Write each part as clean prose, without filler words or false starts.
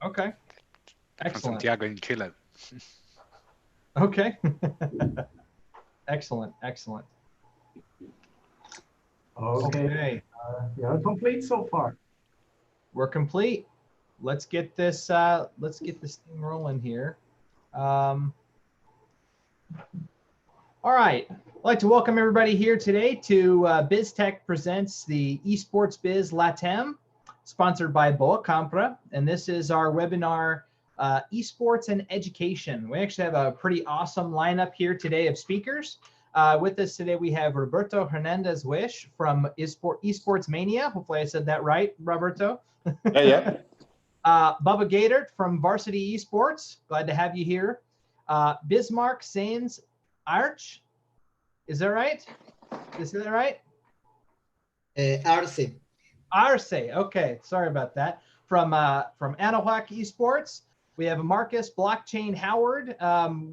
Okay. From Excellent. Santiago in Chile. Okay. Excellent. Excellent. Okay. We are complete so far. We're complete. Let's get this thing rolling here. All right. I'd like to welcome everybody here today to BizzTalk presents the Esports Biz Latam, sponsored by Boa Compra, and this is our webinar, Esports and Education. We actually have a pretty awesome lineup here today of speakers. With us today, we have Roberto Hernandez-Wish from Esports Mania. Hopefully I said that right, Roberto. Yeah. Bubba Gator from Varsity Esports. Glad to have you here. Bismarck Sains Arch. Is that right? Is that right? Arce. Arce. Okay. Sorry about that. From Anahuac Esports. We have Marcus Blockchain Howard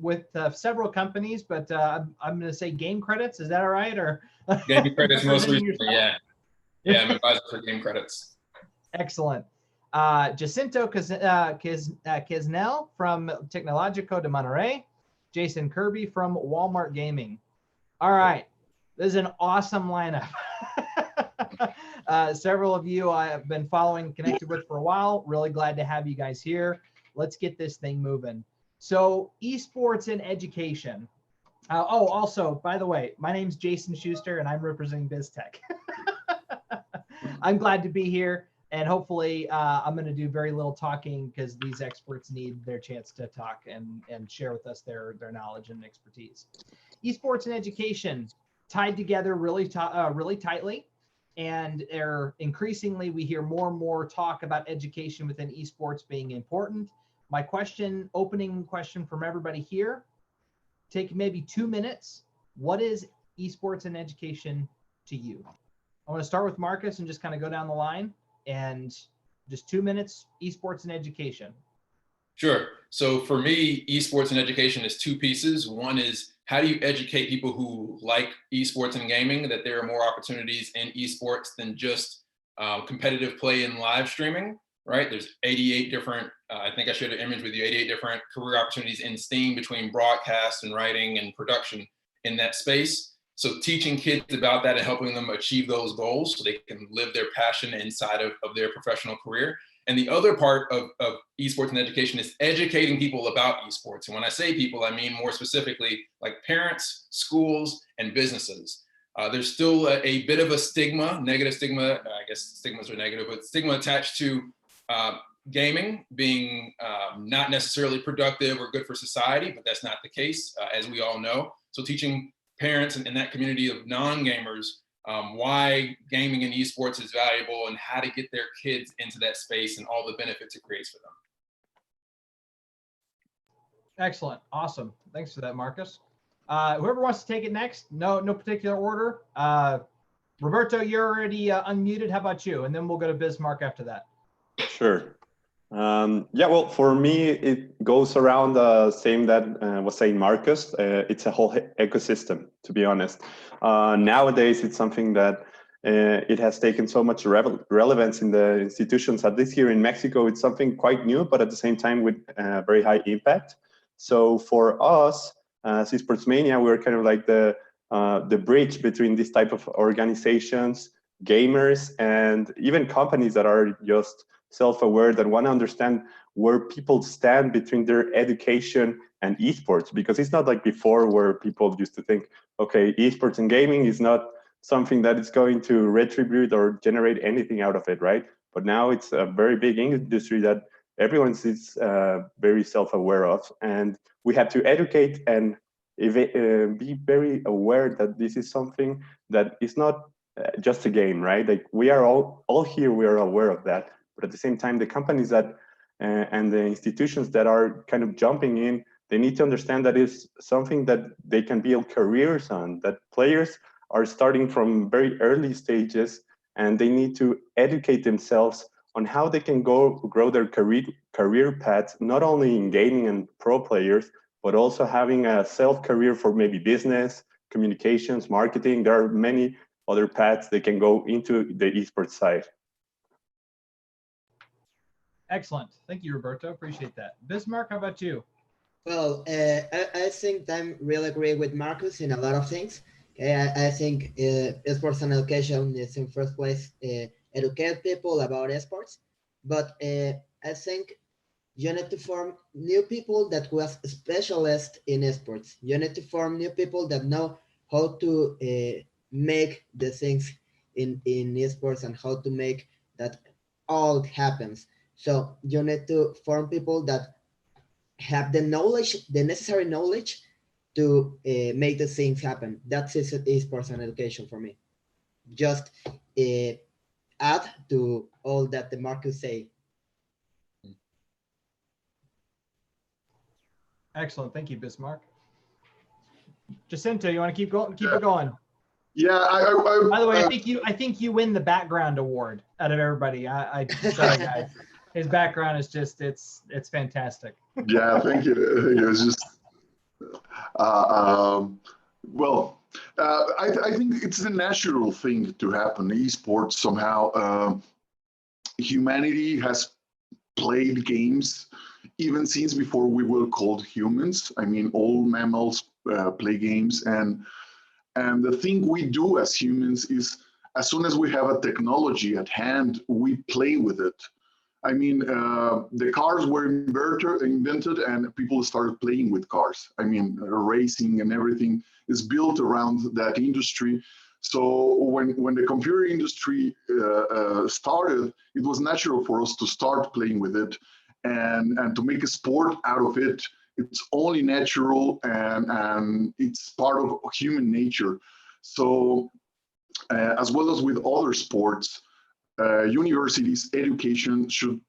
with several companies, but I'm going to say Game Credits. Is that all right? Or Game Credits most recently, yeah. Yeah, I'm advisor for Game Credits. Excellent. Jacinto Kisnell from Tecnológico de Monterrey. Jason Kirby from Walmart Gaming. All right. This is an awesome lineup. Several of you I have been following, connected with for a while. Really glad to have you guys here. Let's get this thing moving. So, esports and education. Also, by the way, my name's Jason Schuster, and I'm representing BizzTalk. I'm glad to be here, and hopefully I'm going to do very little talking because these experts need their chance to talk and share with us their knowledge and expertise. Esports and education tied together really tightly. And increasingly, we hear more and more talk about education within esports being important. My opening question from everybody here, take maybe 2 minutes. What is esports and education to you? I want to start with Marcus and just kind of go down the line, and just 2 minutes, esports and education. Sure. So for me, esports and education is two pieces. One is, how do you educate people who like esports and gaming that there are more opportunities in esports than just competitive play and live streaming, right? There's 88 different, I think I shared an image with you, 88 different career opportunities in Steam between broadcast and writing and production in that space. So teaching kids about that and helping them achieve those goals so they can live their passion inside of their professional career. And the other part of esports and education is educating people about esports. And when I say people, I mean more specifically like parents, schools, and businesses. There's still a bit of a stigma, negative stigma, I guess stigmas are negative, but stigma attached to gaming being not necessarily productive or good for society, but that's not the case, as we all know. So teaching parents in that community of non-gamers why gaming and esports is valuable and how to get their kids into that space and all the benefits it creates for them. Excellent. Awesome. Thanks for that, Marcus. Whoever wants to take it next, no particular order. Roberto, you're already unmuted. How about you? And then we'll go to Bismarck after that. Sure. Yeah, well, for me, it goes around the same that was saying Marcus. It's a whole ecosystem, to be honest. Nowadays, it's something that it has taken so much relevance in the institutions. At least here in Mexico, it's something quite new, but at the same time with very high impact. So for us, as Esports Mania, we're kind of like the bridge between this type of organizations, gamers, and even companies that are just self-aware, that want to understand where people stand between their education and esports, because it's not like before where people used to think, okay, esports and gaming is not something that is going to retribute or generate anything out of it, right? But now it's a very big industry that everyone is very self-aware of, and we have to educate and be very aware that this is something that is not just a game, right? Like we are all here, we are aware of that. But at the same time, the companies that and the institutions that are kind of jumping in, they need to understand that it's something that they can build careers on, that players are starting from very early stages, and they need to educate themselves on how they can grow their career paths, not only in gaming and pro players, but also having a self-career for maybe business, communications, marketing. There are many other paths they can go into the esports side. Excellent. Thank you, Roberto. Appreciate that. Bismarck, how about you? Well, I think I'm really agree with Marcus in a lot of things. Okay, I think esports and education is in first place educate people about esports, but I think you need to form new people that was specialist in esports. You need to form new people that know how to make the things in esports and how to make that all happens. So you need to form people that have the knowledge, the necessary knowledge to make the things happen. That's esports and education for me. Just add to all that the Marcus say. Excellent. Thank you, Bismarck. Jacinto, you want to keep going? Keep it going. Yeah, By the way, I think you win the background award out of everybody. I sorry guys. His background is just it's fantastic. yeah, thank you. It's just well, I think it's a natural thing to happen. Esports somehow, humanity has played games even since before we were called humans. I mean, all mammals play games, and the thing we do as humans is, as soon as we have a technology at hand, we play with it. I mean, the cars were invented and people started playing with cars. I mean, racing and everything is built around that industry. So when the computer industry started, it was natural for us to start playing with it and to make a sport out of it. It's only natural and it's part of human nature. So as well as with other sports, universities education should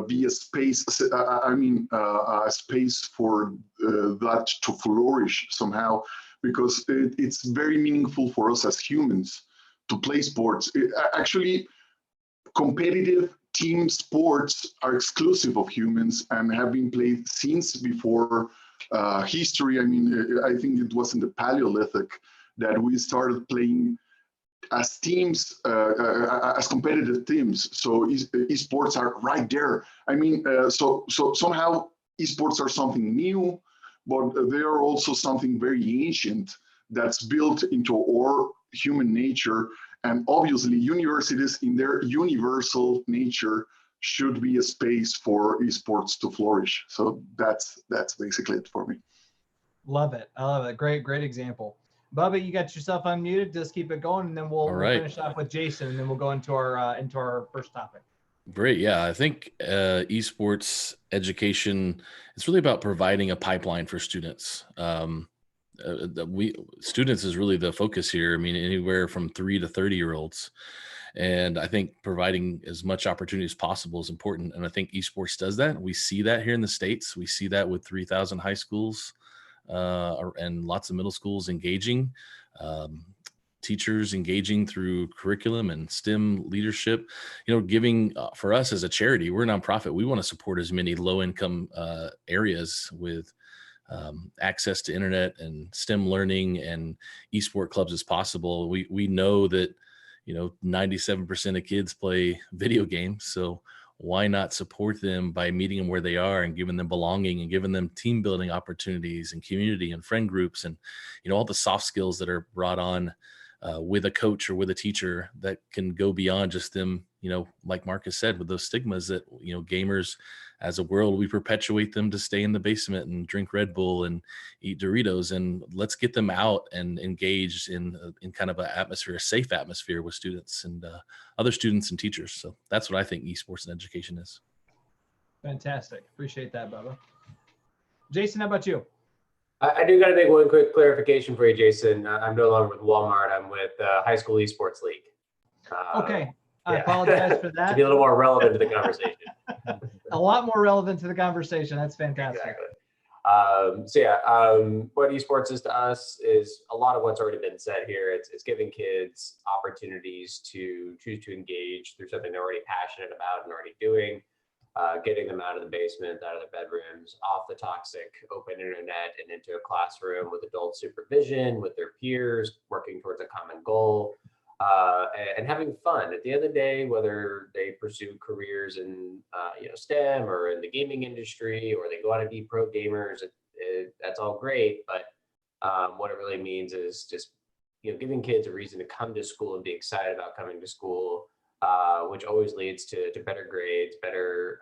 be a space. A space for that to flourish somehow, because it's very meaningful for us as humans to play sports. Actually, competitive team sports are exclusive of humans and have been played since before history. I mean, I think it was in the Paleolithic that we started playing as teams, as competitive teams. So esports are right there. I mean, so somehow esports are something new, but they are also something very ancient that's built into our human nature. And obviously, universities, in their universal nature, should be a space for esports to flourish. So that's basically it for me. Love it. I love it. Great example. Bubba, you got yourself unmuted. Just keep it going, and then we'll finish off with Jason, and then we'll go into our first topic. Great. Yeah, I think esports education, it's really about providing a pipeline for students. Students is really the focus here. I mean, anywhere from 3 to 30-year-olds. And I think providing as much opportunity as possible is important. And I think esports does that. We see that here in the States. We see that with 3,000 high schools and lots of middle schools engaging, teachers engaging through curriculum and STEM leadership, giving for us as a charity, we're a nonprofit. We want to support as many low income areas with access to internet and STEM learning and esport clubs as possible. We know that, 97% of kids play video games. So why not support them by meeting them where they are and giving them belonging and giving them team building opportunities and community and friend groups and, all the soft skills that are brought on with a coach or with a teacher that can go beyond just them, like Marcus said, with those stigmas that, gamers as a world, we perpetuate them to stay in the basement and drink Red Bull and eat Doritos, and let's get them out and engaged in kind of a safe atmosphere with students and other students and teachers. So that's what I think esports and education is. Fantastic. Appreciate that, Bubba. Jason, how about you? I do got to make one quick clarification for you, Jason. I'm no longer with Walmart. I'm with High School Esports League. Okay. I apologize for that. To be a little more relevant to the conversation. A lot more relevant to the conversation. That's fantastic. Exactly. What esports is to us is a lot of what's already been said here. It's giving kids opportunities to choose to engage through something they're already passionate about and already doing. Getting them out of the basement, out of their bedrooms, off the toxic open internet and into a classroom with adult supervision, with their peers, working towards a common goal. and having fun. At the end of the day, whether they pursue careers in STEM or in the gaming industry, or they go out and be pro gamers, that's all great. But what it really means is just giving kids a reason to come to school and be excited about coming to school, which always leads to better grades, better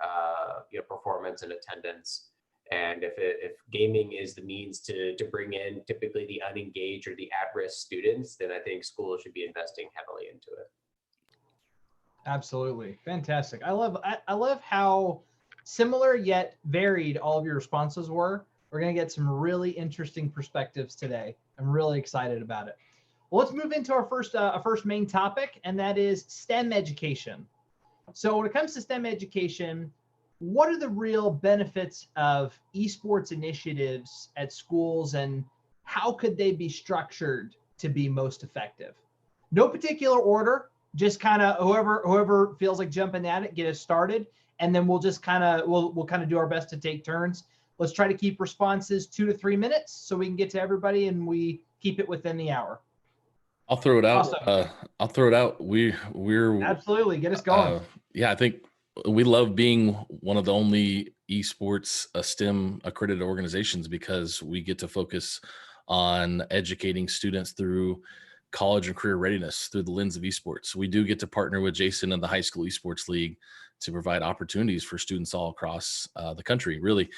performance and attendance. And if gaming is the means to bring in typically the unengaged or the at-risk students, then I think schools should be investing heavily into it. Absolutely. Fantastic. I love how similar yet varied all of your responses were. We're going to get some really interesting perspectives today. I'm really excited about it. Well, let's move into our first main topic, and that is STEM education. So when it comes to STEM education, what are the real benefits of esports initiatives at schools, and how could they be structured to be most effective? No particular order, just kind of whoever feels like jumping at it, get us started, and then we'll just kind of we'll kind of do our best to take turns. Let's try to keep responses 2 to 3 minutes so we can get to everybody and we keep it within the hour. I'll throw it out. Awesome. I'll throw it out. We're absolutely get us going. Yeah, I think we love being one of the only esports STEM accredited organizations because we get to focus on educating students through college and career readiness through the lens of esports. We do get to partner with Jason and the High School Esports League to provide opportunities for students all across the country. Really,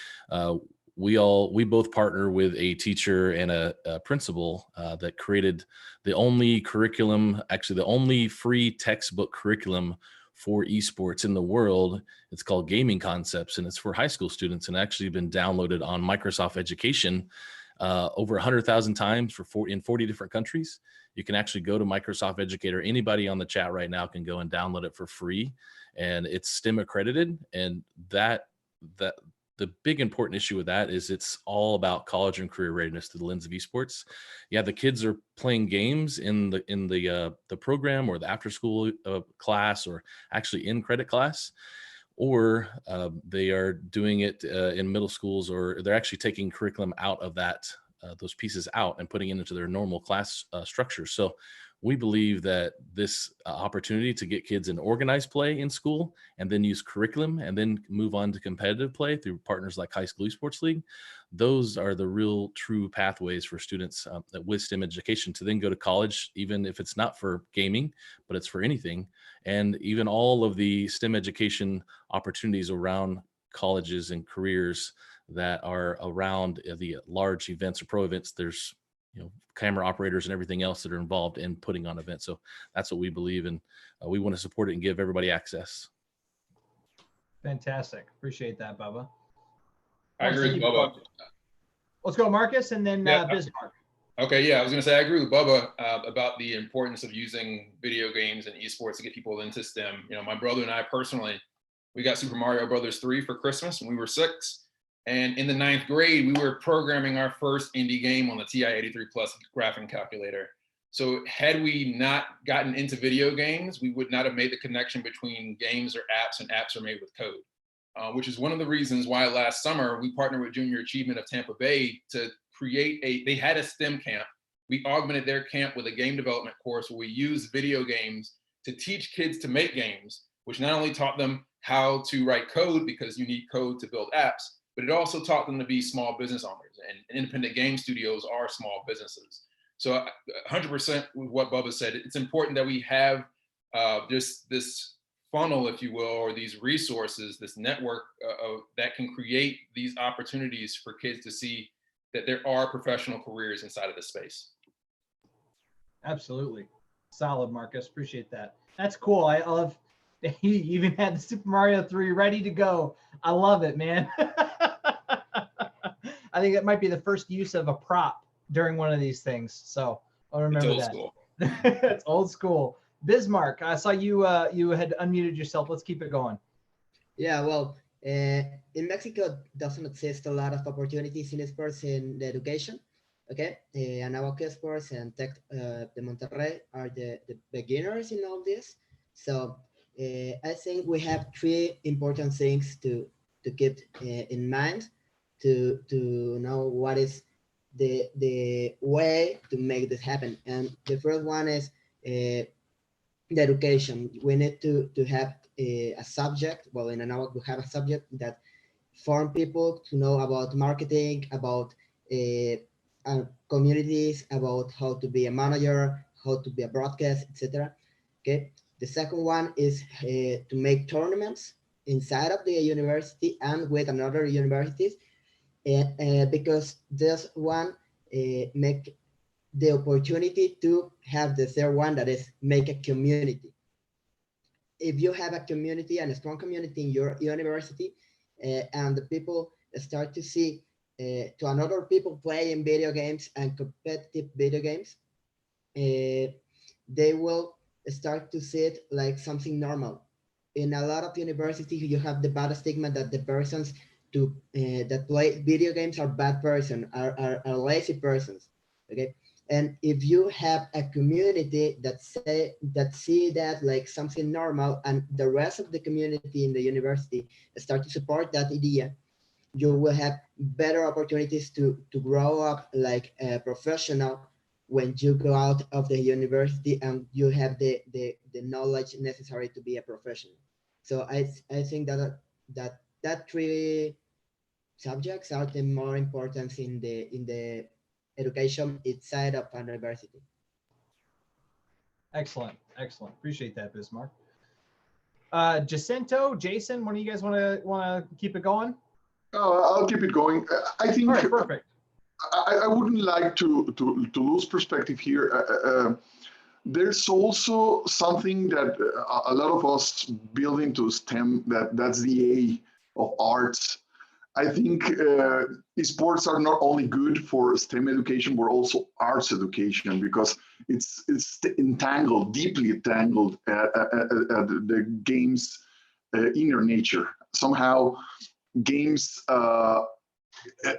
we both partner with a teacher and a principal that created the only curriculum, actually the only free textbook curriculum for esports in the world. It's called Gaming Concepts, and it's for high school students, and actually been downloaded on Microsoft Education over 100,000 times in 40 different countries. You can actually go to Microsoft Educator. Anybody on the chat right now can go and download it for free, and it's STEM accredited. And that the big important issue with that is it's all about college and career readiness through the lens of esports. Yeah, the kids are playing games in the program or the after school class, or actually in credit class, or they are doing it in middle schools, or they're actually taking curriculum out of that those pieces out and putting it into their normal class structure. So we believe that this opportunity to get kids in organized play in school, and then use curriculum, and then move on to competitive play through partners like High School Esports League, those are the real true pathways for students with STEM education to then go to college, even if it's not for gaming, but it's for anything. And even all of the STEM education opportunities around colleges and careers that are around the large events or pro events, there's camera operators and everything else that are involved in putting on events. So that's what we believe in. We want to support it and give everybody access. Fantastic. Appreciate that, Bubba. I agree with Bubba. Let's go, Marcus, and then Bismarck. Okay, yeah, I was going to say I agree with Bubba about the importance of using video games and esports to get people into STEM. My brother and I personally, we got Super Mario Brothers 3 for Christmas when we were 6. And in the 9th grade, we were programming our first indie game on the TI-83 Plus graphing calculator. So had we not gotten into video games, we would not have made the connection between games or apps, and apps are made with code, which is one of the reasons why last summer we partnered with Junior Achievement of Tampa Bay to create they had a STEM camp. We augmented their camp with a game development course where we used video games to teach kids to make games, which not only taught them how to write code, because you need code to build apps, but it also taught them to be small business owners, and independent game studios are small businesses. So 100% with what Bubba said, it's important that we have this funnel, if you will, or these resources, this network that can create these opportunities for kids to see that there are professional careers inside of this space. Absolutely. Solid, Marcus. Appreciate that. That's cool. I love you even had the Super Mario 3 ready to go. I love it, man. I think it might be the first use of a prop during one of these things. So I'll remember that. School. It's old school. Bismarck, I saw you you had unmuted yourself. Let's keep it going. Yeah, well, in Mexico doesn't exist a lot of opportunities in sports in the education. Okay, Anahuac Sports and Tech de Monterrey are the beginners in all this. So I think we have 3 important things to keep in mind to know what is the way to make this happen. And the first one is the education. We need to have a subject. Well, in an hour, we have a subject that form people to know about marketing, about communities, about how to be a manager, how to be a broadcast, etc. Okay. The second one is to make tournaments inside of the university and with another universities, because this one make the opportunity to have the third one, that is make a community. If you have a community and a strong community in your university, and the people start to see to another people playing video games and competitive video games, they will start to see it like something normal. In a lot of universities, you have the bad stigma that the persons that play video games are bad person, are lazy persons. Okay, and if you have a community that see that like something normal, and the rest of the community in the university start to support that idea, you will have better opportunities to grow up like a professional when you go out of the university and you have the knowledge necessary to be a professional. So I think that three subjects are the more important in the education inside of a university. Excellent, excellent. Appreciate that, Bismarck. Jacinto, Jason, when do you guys want to keep it going? I'll keep it going. I think. All right, perfect. I wouldn't like to lose perspective here. There's also something that a lot of us build into STEM, that's the A of arts. I think esports are not only good for STEM education, but also arts education, because it's entangled, deeply entangled at the game's inner nature. Somehow, games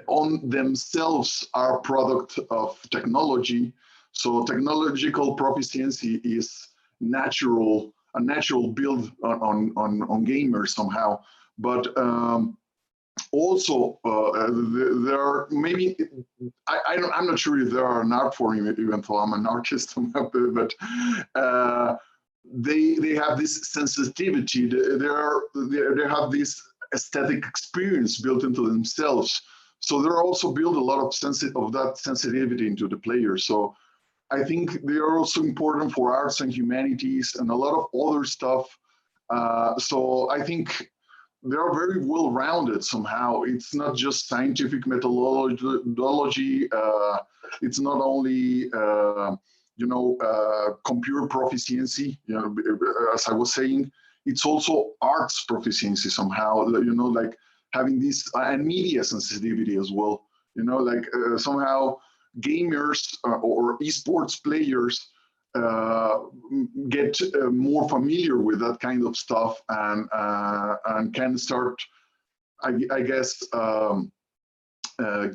on themselves are a product of technology. So technological proficiency is a natural build on gamers somehow. But also there are maybe, I'm not sure if there are an art form, even though I'm an artist, but they have this sensitivity. They have this aesthetic experience built into themselves. So they're also build a lot of that sensitivity into the players. So I think they are also important for arts and humanities and a lot of other stuff. So I think they are very well-rounded somehow. It's not just scientific methodology. It's not only computer proficiency. As I was saying, it's also arts proficiency somehow. Like having this and media sensitivity as well. Somehow gamers or esports players get more familiar with that kind of stuff and can start, I guess,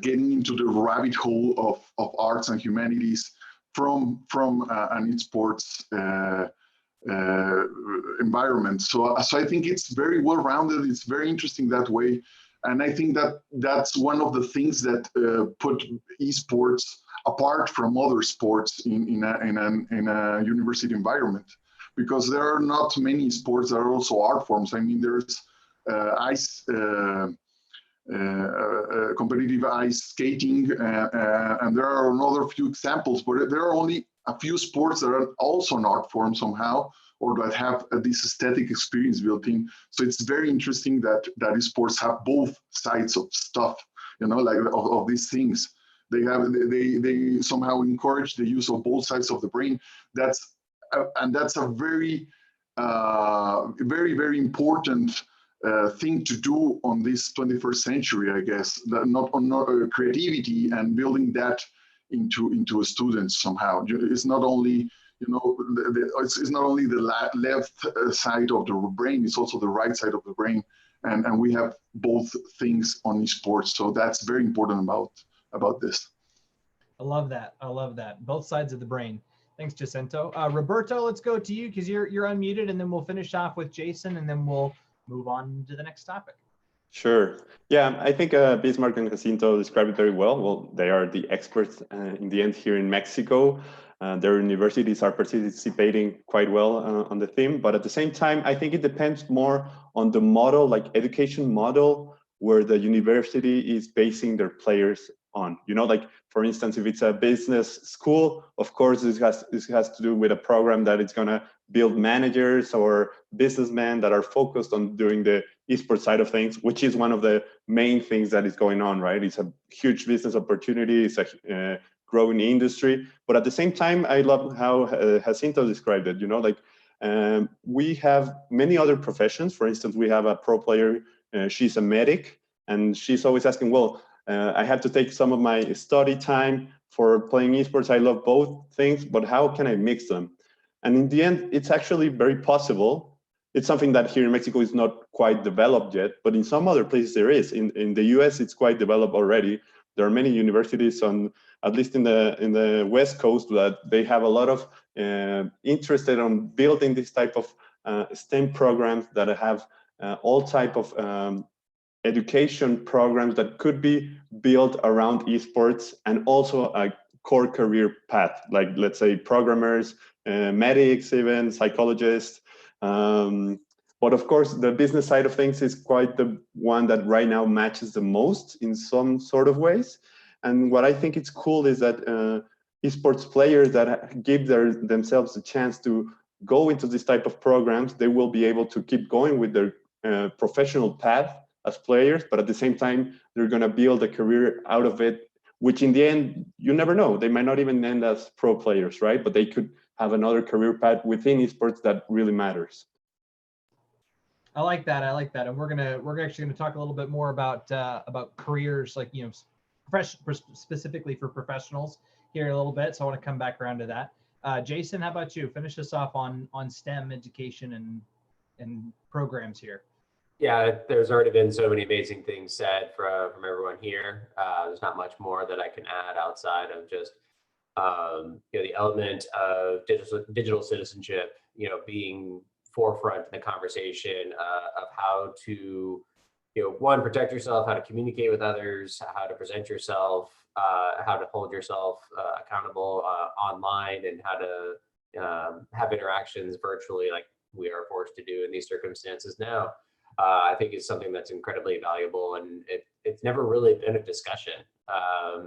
getting into the rabbit hole of arts and humanities from an esports environment. So I think it's very well-rounded. It's very interesting that way. And I think that's one of the things that put esports apart from other sports in a university environment, because there are not many sports that are also art forms. I mean, there's competitive ice skating, and there are another few examples, but there are only a few sports that are also an art form somehow, or that have this aesthetic experience built in. So it's very interesting that esports have both sides of stuff, of these things. They somehow encourage the use of both sides of the brain. That's a very, very, very important thing to do on this 21st century, I guess. Not creativity and building that into a student somehow. It's not only it's not only the left side of the brain, it's also the right side of the brain, and we have both things on esports. So that's very important about this. I love that. I love that. Both sides of the brain. Thanks, Jacinto. Roberto, let's go to you because you're unmuted, and then we'll finish off with Jason, and then we'll move on to the next topic. Sure. Yeah, I think Bismarck and Jacinto described it very well. Well, they are the experts in the end here in Mexico. their universities are participating quite well on the theme. But at the same time, I think it depends more on the model, like education model, where the university is basing their players on. You know, like for instance, if it's a business school, of course, this has to do with a program that it's gonna build managers or businessmen that are focused on doing the esports side of things, which is one of the main things that is going on, right? It's a huge business opportunity. It's a growing industry. But at the same time, I love how Jacinto described it. You know, like we have many other professions. For instance, we have a pro player. She's a medic, and she's always asking, well, I have to take some of my study time for playing esports. I love both things, but how can I mix them? And in the end, it's actually very possible. It's something that here in Mexico is not quite developed yet, but in some other places there is. In the US, it's quite developed already. There are many universities on, at least in the West Coast, that they have a lot of interested on building this type of STEM programs that have all type of education programs that could be built around esports, and also a core career path, like let's say programmers, medics, even psychologists. But of course, the business side of things is quite the one that right now matches the most in some sort of ways. And what I think it's cool is that esports players that give themselves a chance to go into this type of programs, they will be able to keep going with their professional path as players, but at the same time, they're going to build a career out of it, which in the end, you never know. They might not even end as pro players, right? But they could have another career path within esports that really matters. I like that. I like that. And we're actually gonna talk a little bit more about careers, like, you know, specifically for professionals here in a little bit. So I want to come back around to that. Jason, how about you? Finish us off on STEM education and programs here. Yeah, there's already been so many amazing things said from everyone here. There's not much more that I can add outside of just you know, the element of digital citizenship, you know, being forefront in the conversation of how to, you know, one, protect yourself, how to communicate with others, how to present yourself, how to hold yourself accountable online, and how to have interactions virtually, like we are forced to do in these circumstances now. I think it's something that's incredibly valuable, and it's never really been a discussion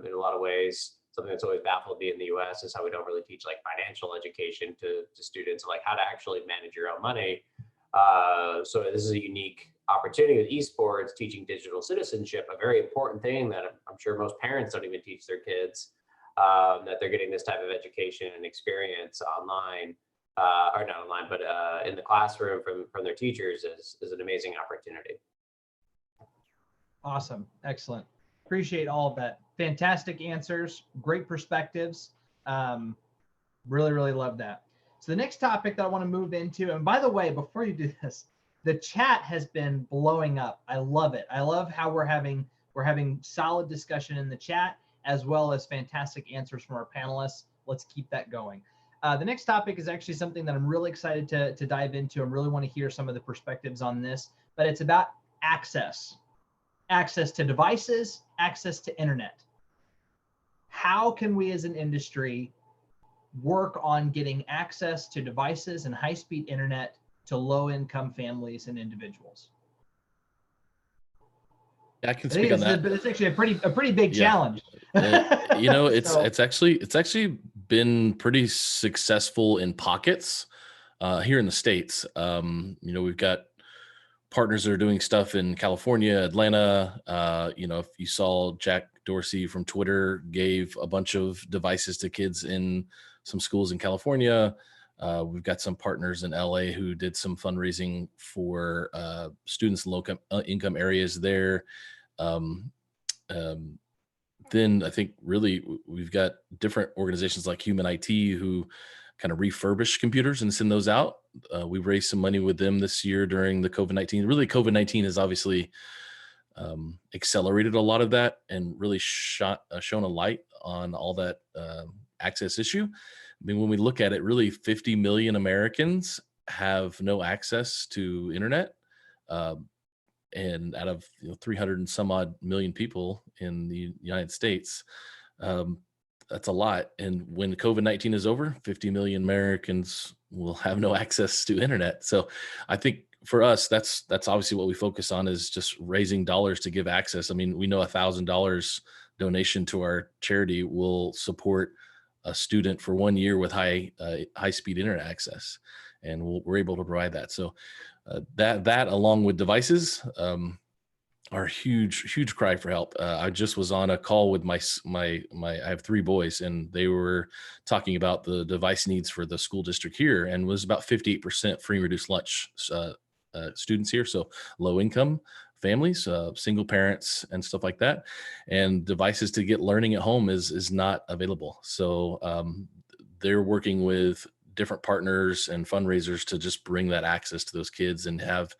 in a lot of ways. Something that's always baffled me in the US is how we don't really teach like financial education to students, like how to actually manage your own money. So this is a unique opportunity with esports, teaching digital citizenship, a very important thing that I'm sure most parents don't even teach their kids, that they're getting this type of education and experience online. Or not online, but in the classroom from their teachers is an amazing opportunity. Awesome. Excellent. Appreciate all of that. Fantastic answers, great perspectives. Really, really love that. So the next topic that I want to move into, and by the way, before you do this, the chat has been blowing up. I love it. I love how we're having solid discussion in the chat, as well as fantastic answers from our panelists. Let's keep that going. The next topic is actually something that I'm really excited to dive into. I really want to hear some of the perspectives on this, but it's about access to devices, access to internet. How can we as an industry work on getting access to devices and high-speed internet to low-income families and individuals? I can speak on that. But it's actually a pretty big challenge. You know, it's actually been pretty successful in pockets here in the States. You know, we've got partners that are doing stuff in California, Atlanta. You know, if you saw Jack Dorsey from Twitter gave a bunch of devices to kids in some schools in California. We've got some partners in LA who did some fundraising for students in low income areas there. Then I think really we've got different organizations like Human IT who kind of refurbish computers and send those out. We raised some money with them this year during the COVID-19. Really, COVID-19 has obviously accelerated a lot of that and really shown a light on all that access issue. I mean, when we look at it, really 50 million Americans have no access to internet. And out of 300 and some odd million people in the United States, that's a lot. And when COVID-19 is over, 50 million Americans will have no access to internet. So I think for us, that's obviously what we focus on, is just raising dollars to give access. I mean, we know $1,000 donation to our charity will support a student for 1 year with high speed internet access, and we're able to provide that. So that along with devices are huge cry for help. I just was on a call with my I have 3 boys, and they were talking about the device needs for the school district here, and was about 58% free and reduced lunch students here. So low income families, single parents and stuff like that, and devices to get learning at home is not available. So they're working with different partners and fundraisers to just bring that access to those kids and have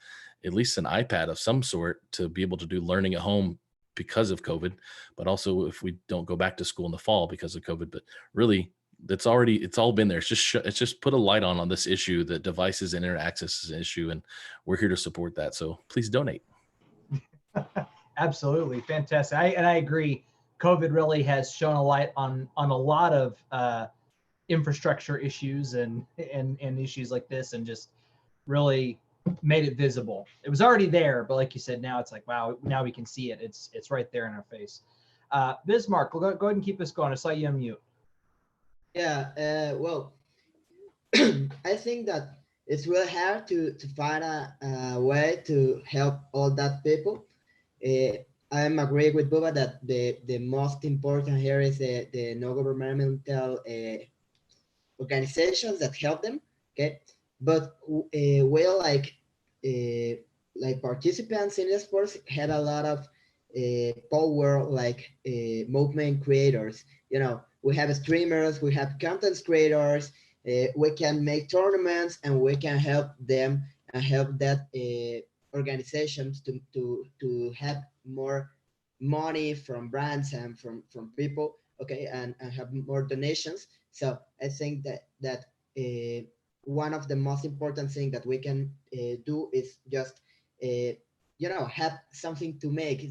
at least an iPad of some sort to be able to do learning at home because of COVID, but also if we don't go back to school in the fall because of COVID. But really, it's all been there. It's just put a light on this issue that devices and internet access is an issue, and we're here to support that. So please donate. Absolutely. Fantastic. I agree. COVID really has shown a light on a lot of infrastructure issues and issues like this, and just really made it visible. It was already there, but like you said, now it's like, wow, now we can see it. It's right there in our face. Bismarck, we'll go ahead and keep this going. I saw you unmute. Yeah, well, I think that it's really hard to find a way to help all that people. I'm agreeing with Buba that the most important here is the non-governmental organizations that help them. Okay, but we're like participants in esports had a lot of power, like movement creators. You know, we have streamers, we have content creators. We can make tournaments, and we can help them and help that organizations to have more money from brands and from people. Okay, and have more donations. So I think that one of the most important things that we can do is just have something to make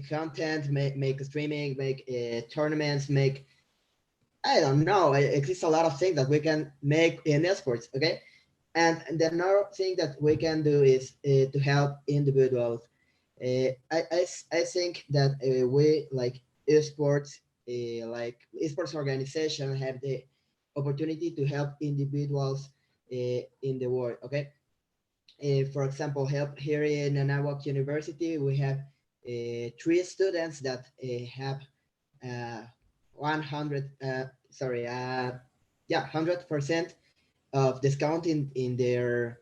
content, make streaming, make tournaments, make, I don't know, it exists a lot of things that we can make in esports. Okay, and the another thing that we can do is to help individuals. I think that we like esports, like esports organization have the opportunity to help individuals in the world. Okay, for example, help here in Anáhuac University, we have 3 students that have 100% of discount in their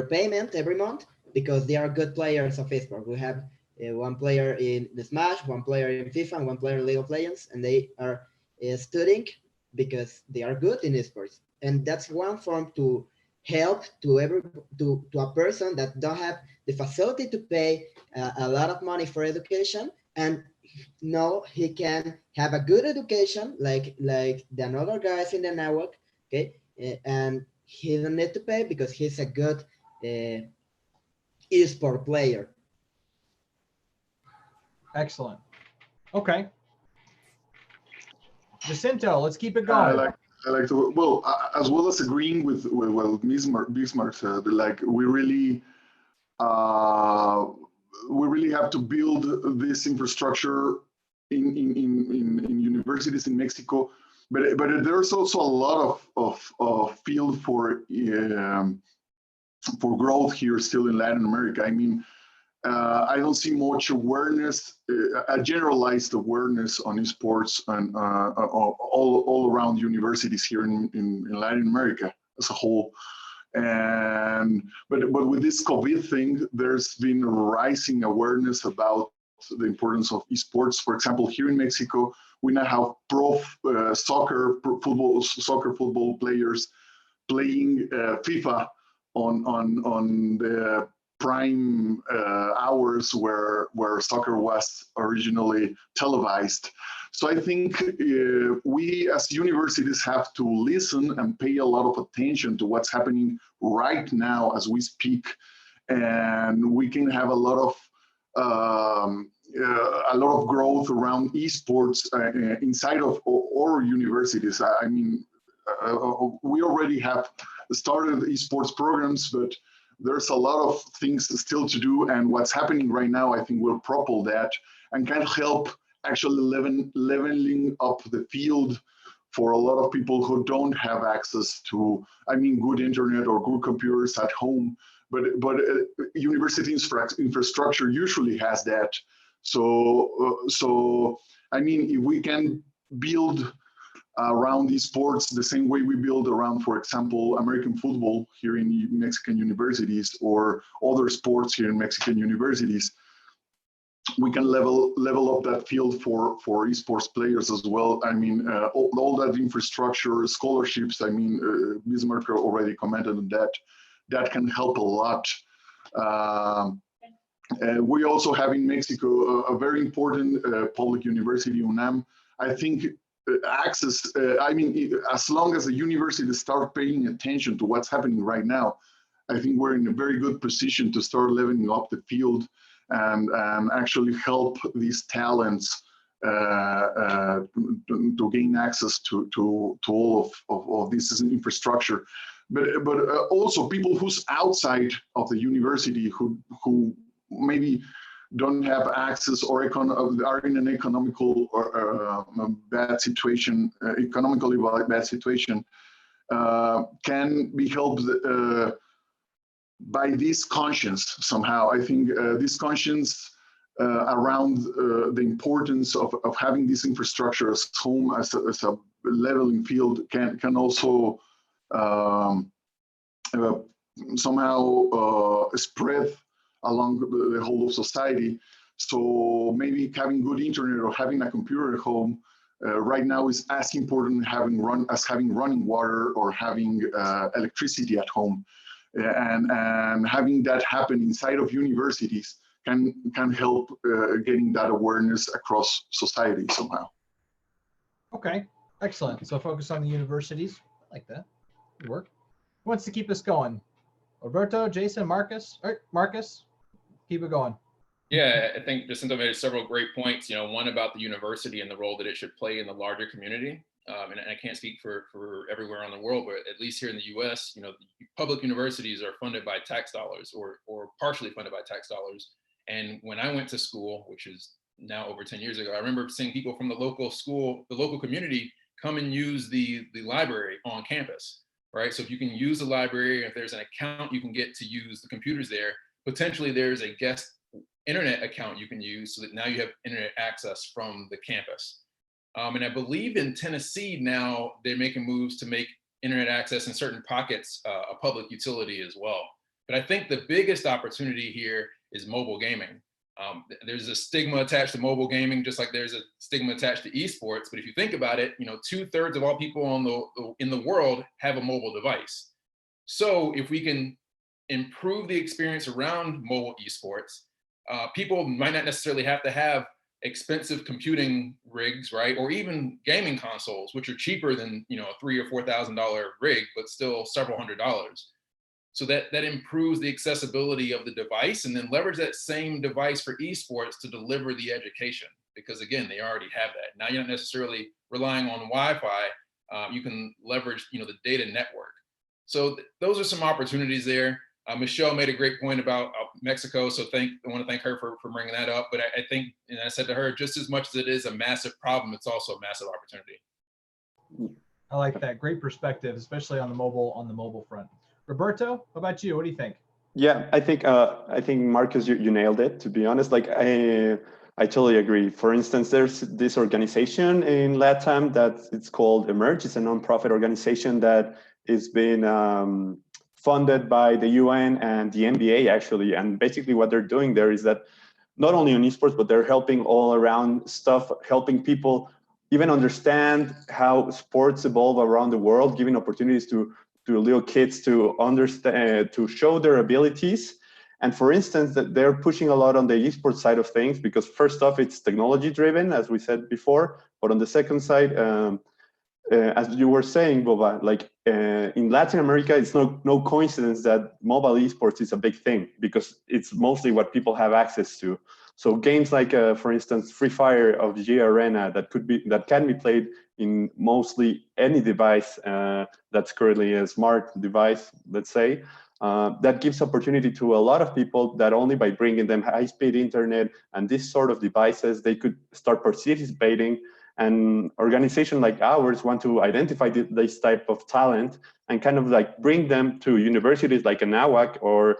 payment every month, because they are good players of esports. We have 1 player in the Smash, 1 player in FIFA, and 1 player in League of Legends, and they are studying because they are good in esports. And that's one form to help to a person that don't have the facility to pay a lot of money for education, and no, he can have a good education like the other guys in the network. Okay, and he don't need to pay because he's a good esport player. Excellent. Okay, Jacinto, let's keep it going. I like to, well, as well as agreeing with what Bismarck said, like we really have to build this infrastructure in universities in Mexico, but there's also a lot of field for growth here still in Latin America. I mean, I don't see much awareness, a generalized awareness on esports and all around universities here in Latin America as a whole. And but with this COVID thing, there's been rising awareness about the importance of esports. For example, here in Mexico, we now have pro soccer football players playing FIFA on the prime hours where soccer was originally televised. So I think we as universities have to listen and pay a lot of attention to what's happening right now as we speak, and we can have a lot of a lot of growth around esports inside of our universities. I mean, we already have started esports programs, but there's a lot of things still to do. And what's happening right now, I think, will propel that and can help actually leveling up the field for a lot of people who don't have access to, I mean, good internet or good computers at home. But university infrastructure usually has that. So I mean, if we can build around these sports the same way we build around, for example, American football here in Mexican universities or other sports here in Mexican universities, we can level up that field for esports players as well. I mean, all that infrastructure, scholarships, I mean, Bismarck already commented on that. That can help a lot. We also have in Mexico a very important public university, UNAM. I think access, I mean, as long as the universities start paying attention to what's happening right now, I think we're in a very good position to start leveling up the field and actually help these talents to gain access to all of this infrastructure. But also people who's outside of the university who maybe don't have access or are in an economical or bad situation, economically bad situation, can be helped by this conscience somehow. I think this conscience around the importance of having this infrastructure as home, as a leveling field can also somehow spread along the whole of society. So maybe having good internet or having a computer at home right now is as important as having running water or having electricity at home. And having that happen inside of universities can help getting that awareness across society somehow. Okay, excellent. So focus on the universities. I like that. Good work. Who wants to keep us going? Roberto, Jason, Marcus? All right, Marcus, keep it going. Yeah, I think Jacinto made several great points. You know, one about the university and the role that it should play in the larger community. And I can't speak for everywhere in the world, but at least here in the U.S., you know, public universities are funded by tax dollars or partially funded by tax dollars. And when I went to school, which is now over 10 years ago, I remember seeing people from the local school, the local community, come and use the library on campus, right? So if you can use the library, if there's an account you can get to use the computers there, potentially there's a guest internet account you can use so that now you have internet access from the campus. And I believe in Tennessee now they're making moves to make internet access in certain pockets a public utility as well. But I think the biggest opportunity here is mobile gaming. There's a stigma attached to mobile gaming, just like there's a stigma attached to esports. But if you think about it, you know, 2/3 of all people in the world have a mobile device. So if we can improve the experience around mobile esports, people might not necessarily have to have expensive computing rigs, right? Or even gaming consoles, which are cheaper than, you know, a $3,000 or $4,000 rig, but still several $100s. So that improves the accessibility of the device, and then leverage that same device for esports to deliver the education. Because again, they already have that. Now you're not necessarily relying on Wi-Fi. You can leverage, you know, the data network. So those are some opportunities there. Michelle made a great point about Mexico, so I want to thank her for bringing that up. But I think, and I said to her, just as much as it is a massive problem, it's also a massive opportunity. I like that. Great perspective, especially on the mobile front. Roberto, how about you? What do you think? Yeah, I think Marcus, you nailed it. To be honest, like I totally agree. For instance, there's this organization in LATAM that it's called Emerge. It's a nonprofit organization that is being funded by the UN and the NBA actually. And basically what they're doing there is that not only on esports, but they're helping all around stuff, helping people even understand how sports evolve around the world, giving opportunities to little kids to understand, to show their abilities. And for instance, that they're pushing a lot on the esports side of things, because first off, it's technology driven, as we said before. But on the second side, as you were saying, Boba, like in Latin America, it's no coincidence that mobile esports is a big thing, because it's mostly what people have access to. So games like, for instance, Free Fire of G Arena that can be played in mostly any device that's currently a smart device, let's say, that gives opportunity to a lot of people that only by bringing them high-speed internet and this sort of devices, they could start participating. And organizations like ours want to identify this type of talent and kind of like bring them to universities like Anáhuac or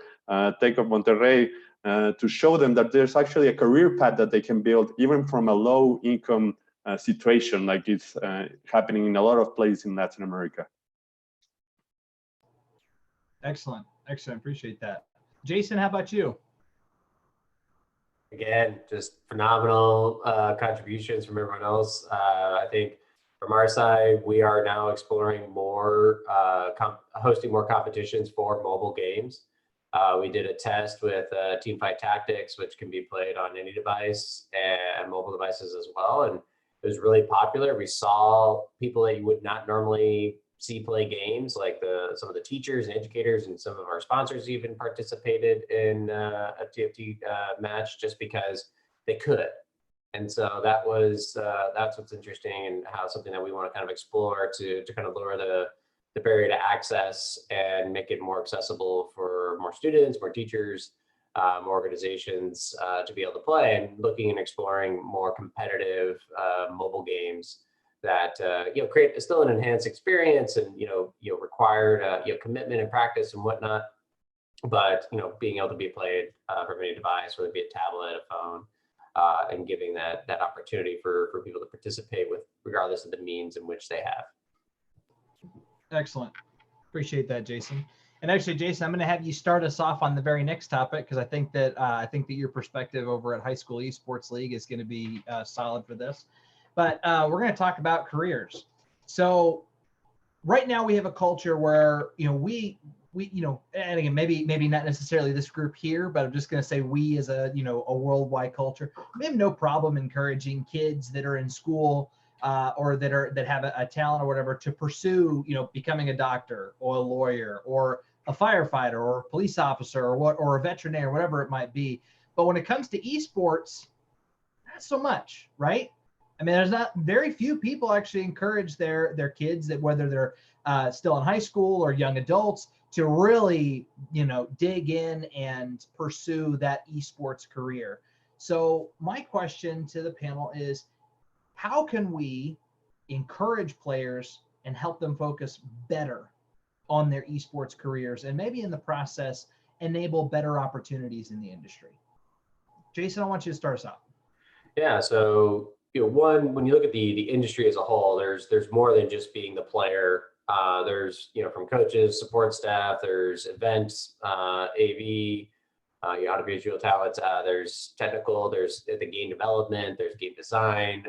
Tec of Monterrey to show them that there's actually a career path that they can build even from a low income situation, like it's happening in a lot of places in Latin America. Excellent. Appreciate that. Jason, how about you? Again, just phenomenal contributions from everyone else. I think from our side, we are now exploring more, hosting more competitions for mobile games. We did a test with Teamfight Tactics, which can be played on any device and mobile devices as well. And it was really popular. We saw people that you would not normally see play games, like some of the teachers and educators and some of our sponsors even participated in a TFT match just because they could. And so that's what's interesting and how something that we want to kind of explore to kind of lower the barrier to access and make it more accessible for more students, more teachers, more organizations to be able to play, and looking and exploring more competitive mobile games that create still an enhanced experience and required commitment and practice and whatnot, but being able to be played from any device, whether it be a tablet, a phone, and giving that opportunity for people to participate with regardless of the means in which they have. Excellent. Appreciate that, Jason. And actually, Jason, I'm going to have you start us off on the very next topic because I think that your perspective over at High School Esports League is going to be solid for this. But we're going to talk about careers. So right now we have a culture where we and again maybe not necessarily this group here, but I'm just going to say we as a worldwide culture, we have no problem encouraging kids that are in school or that have a talent or whatever to pursue becoming a doctor or a lawyer or a firefighter or a police officer or a veterinarian or whatever it might be. But when it comes to esports, not so much, right? I mean, there's not very few people actually encourage their kids, that whether they're still in high school or young adults, to really dig in and pursue that esports career. So my question to the panel is, how can we encourage players and help them focus better on their esports careers, and maybe in the process enable better opportunities in the industry? Jason, I want you to start us out. Yeah, so one, when you look at the industry as a whole, there's more than just being the player. There's from coaches, support staff, there's events, AV, audiovisual talents, there's technical, there's the game development, there's game design,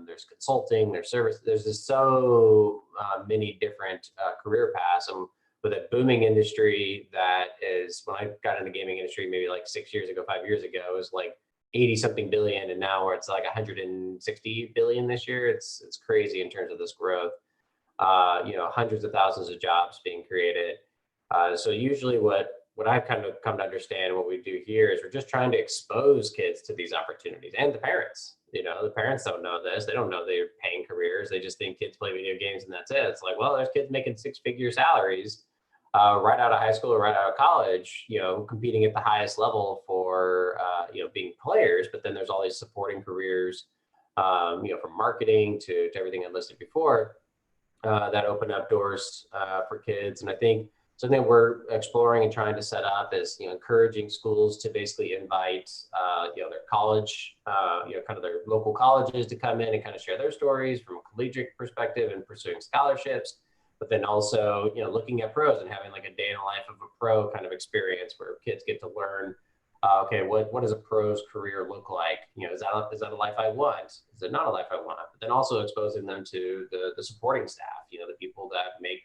there's consulting, there's service. There's just so many different career paths. And with a booming industry that is, when I got in the gaming industry maybe like 6 years ago, 5 years ago, it was like 80 something billion, and now it's like 160 billion this year. It's crazy in terms of this growth. Hundreds of thousands of jobs being created. So usually what I've kind of come to understand, what we do here is we're just trying to expose kids to these opportunities, and the parents. The parents don't know this. They don't know they're paying careers. They just think kids play video games and that's it. It's like, well, there's kids making 6-figure salaries right out of high school or right out of college, competing at the highest level for, being players. But then there's all these supporting careers, from marketing to everything I listed before, that open up doors for kids. And I think something we're exploring and trying to set up is, encouraging schools to basically invite, their college, kind of their local colleges to come in and kind of share their stories from a collegiate perspective and pursuing scholarships. But then also, looking at pros and having like a day in the life of a pro kind of experience where kids get to learn, okay, what does a pro's career look like? Is that a life I want? Is it not a life I want? But then also exposing them to the supporting staff, the people that make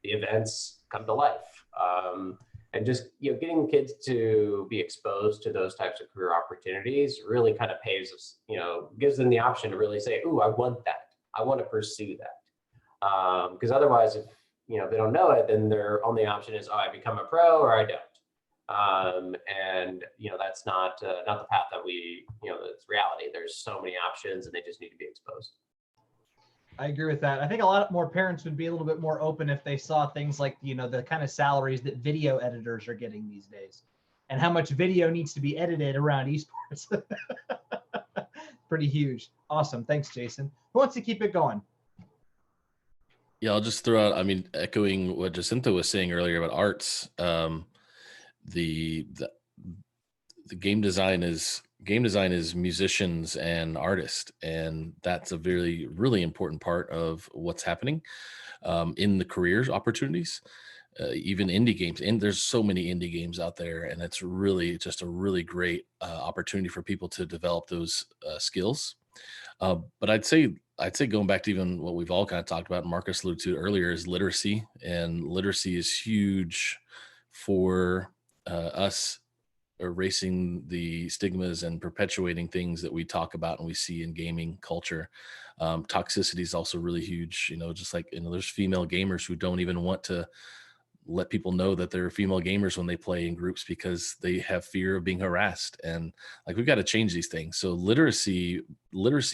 the events come to life. And just, getting kids to be exposed to those types of career opportunities really kind of paves us, gives them the option to really say, ooh, I want that. I want to pursue that. Because otherwise, if they don't know it, then their only option is, oh, I become a pro or I don't. And that's not the path that we, that's reality. There's so many options, and they just need to be exposed. I agree with that. I think a lot more parents would be a little bit more open if they saw things like, the kind of salaries that video editors are getting these days, and how much video needs to be edited around esports. Pretty huge. Awesome. Thanks, Jason. Who wants to keep it going? Yeah, I'll just throw out, echoing what Jacinta was saying earlier about arts, the game design is musicians and artists, and that's a really important part of what's happening in the careers opportunities, even indie games. And there's so many indie games out there, and it's really just a really great opportunity for people to develop those skills. But I'd say going back to even what we've all kind of talked about, Marcus alluded to earlier, is literacy. And literacy is huge for us erasing the stigmas and perpetuating things that we talk about and we see in gaming culture. Toxicity is also really huge. Just like, there's female gamers who don't even want to let people know that they're female gamers when they play in groups because they have fear of being harassed. And like, we've got to change these things. So literacy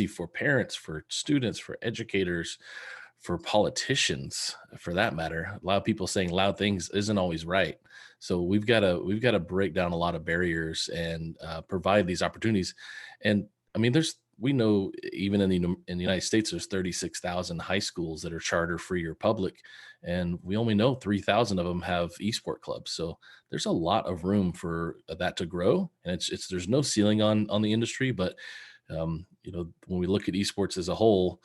for parents, for students, for educators, for politicians, for that matter. A lot of people saying loud things isn't always right. So we've got to break down a lot of barriers and provide these opportunities. And we know even in the United States, there's 36,000 high schools that are charter free or public, and we only know 3,000 of them have esport clubs. So there's a lot of room for that to grow, and there's no ceiling on the industry. But when we look at esports as a whole,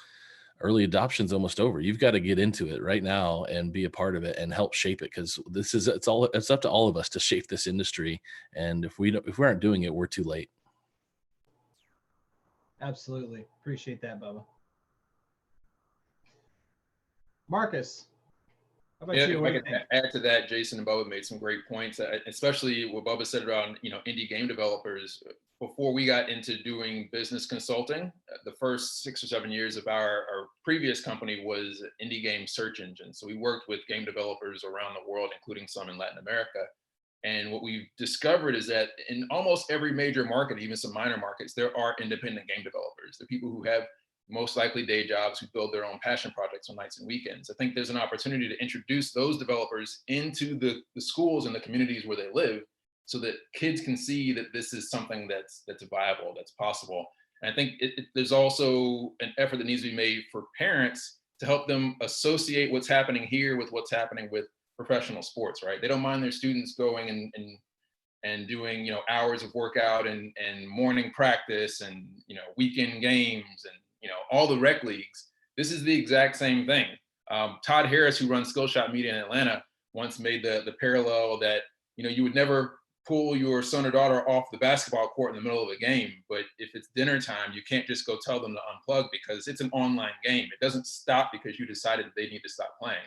early adoption is almost over. You've got to get into it right now and be a part of it and help shape it, because it's up to all of us to shape this industry. And if we aren't doing it, we're too late. Absolutely. Appreciate that, Bubba. Marcus, how about you? If I could add to that, Jason and Bubba made some great points, especially what Bubba said around, indie game developers. Before we got into doing business consulting, the first 6 or 7 years of our previous company was indie game search engine. So we worked with game developers around the world, including some in Latin America. And what we've discovered is that in almost every major market, even some minor markets, there are independent game developers. The people who have most likely day jobs, who build their own passion projects on nights and weekends. I think there's an opportunity to introduce those developers into the schools and the communities where they live, so that kids can see that this is something that's viable, that's possible. And I think there's also an effort that needs to be made for parents to help them associate what's happening here with what's happening with professional sports, right? They don't mind their students going and doing, hours of workout and morning practice and, weekend games and, all the rec leagues. This is the exact same thing. Todd Harris, who runs Skillshot Media in Atlanta, once made the parallel that, you would never pull your son or daughter off the basketball court in the middle of a game, but if it's dinner time, you can't just go tell them to unplug because it's an online game. It doesn't stop because you decided that they need to stop playing.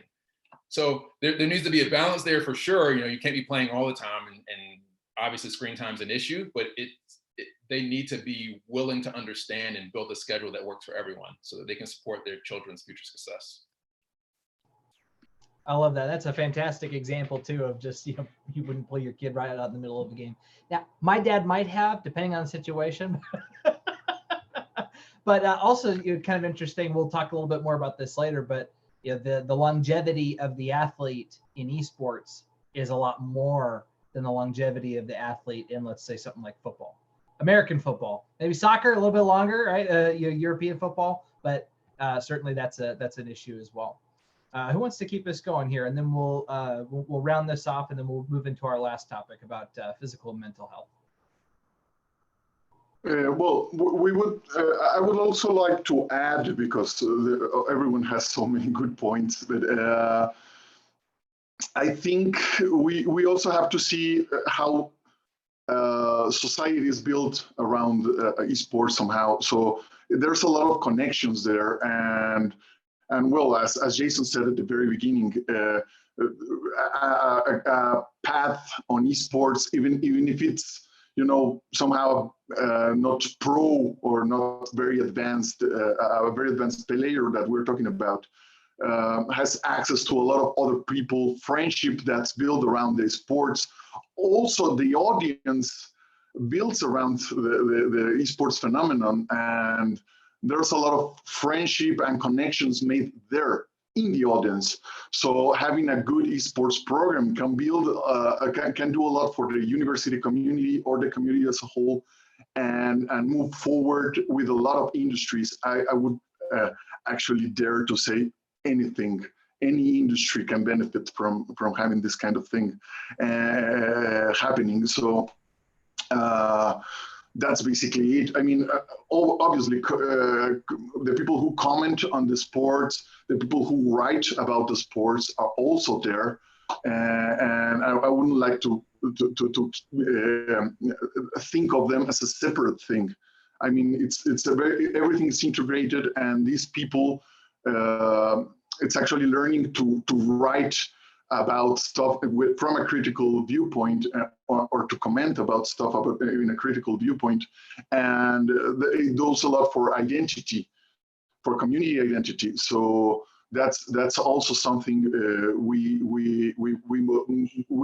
So there needs to be a balance there for sure. You can't be playing all the time, and obviously screen time is an issue, but they need to be willing to understand and build a schedule that works for everyone so that they can support their children's future success. I love that. That's a fantastic example too of just, you wouldn't pull your kid right out in the middle of the game. Now, my dad might have, depending on the situation. But also, kind of interesting. We'll talk a little bit more about this later, but the longevity of the athlete in esports is a lot more than the longevity of the athlete in, let's say, something like football, American football, maybe soccer a little bit longer, right? European football, but certainly that's an issue as well. Who wants to keep us going here? And then we'll round this off, and then we'll move into our last topic about physical and mental health. Well, I would also like to add, because everyone has so many good points, but I think we also have to see how society is built around esports somehow. So there's a lot of connections there, and well, as Jason said at the very beginning, a path on esports, even if it's somehow not pro or not very advanced, a very advanced player that we're talking about, has access to a lot of other people, friendship that's built around the sports. Also, the audience builds around the esports phenomenon, and there's a lot of friendship and connections made there in the audience. So having a good esports program can build, can do a lot for the university community or the community as a whole, and move forward with a lot of industries. I would actually dare to say anything. Any industry can benefit from having this kind of thing happening. So that's basically it. I mean, obviously, the people who comment on the sports, the people who write about the sports are also there, and I wouldn't like to think of them as a separate thing. I mean, it's a very, everything is integrated, and these people, it's actually learning to write about stuff from a critical viewpoint, or to comment about stuff about in a critical viewpoint, and it does a lot for identity, for community identity. So that's also something we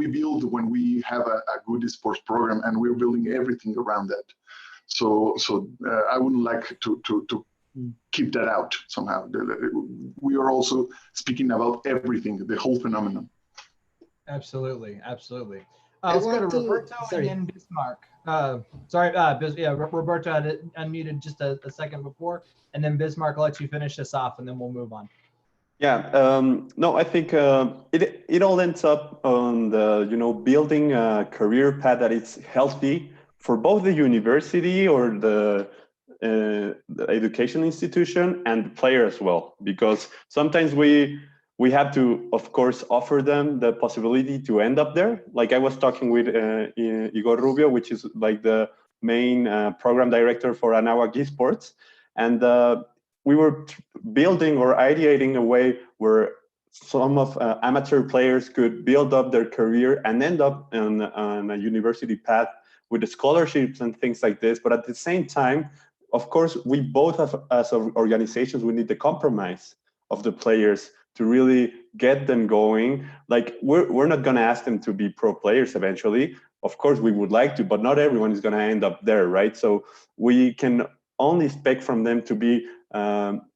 build when we have a good esports program, and we're building everything around that. So I wouldn't like to keep that out somehow. We are also speaking about everything, the whole phenomenon. Absolutely, absolutely. Let's go to Roberto and then Bismarck. Roberto had unmuted just a second before, and then Bismarck, I'll let you finish this off, and then we'll move on. Yeah, no, I think it all ends up on the building a career path that is healthy for both the university or the education institution and the player as well, because sometimes we have to, of course, offer them the possibility to end up there. Like I was talking with Igor Rubio, which is like the main program director for Anáhuac Esports, and we were building or ideating a way where some of amateur players could build up their career and end up on a university path with the scholarships and things like this. But at the same time, of course, we both have, as organizations, we need the compromise of the players to really get them going. Like we're not going to ask them to be pro players eventually. Of course, we would like to, but not everyone is going to end up there, right? So we can only expect from them to be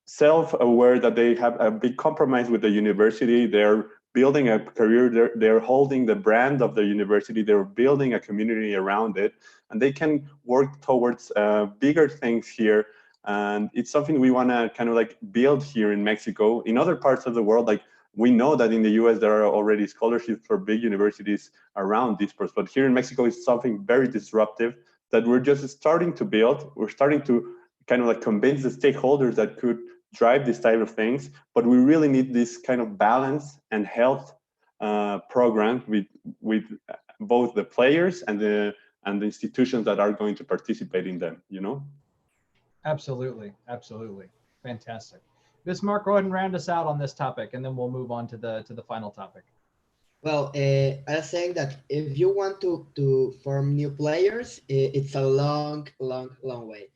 self-aware that they have a big compromise with the university. They're building a career. They're holding the brand of the university. They're building a community around it, and they can work towards bigger things here. And it's something we want to kind of like build here in Mexico. In other parts of the world, like we know that in the US, there are already scholarships for big universities around esports, but here in Mexico, it's something very disruptive that we're just starting to build. We're starting to kind of like convince the stakeholders that could drive this type of things, but we really need this kind of balance and health program with both the players and the institutions that are going to participate in them, Absolutely, absolutely, fantastic. Bismarck, go ahead and round us out on this topic, and then we'll move on to the final topic. Well, I think that if you want to form new players, it's a long way.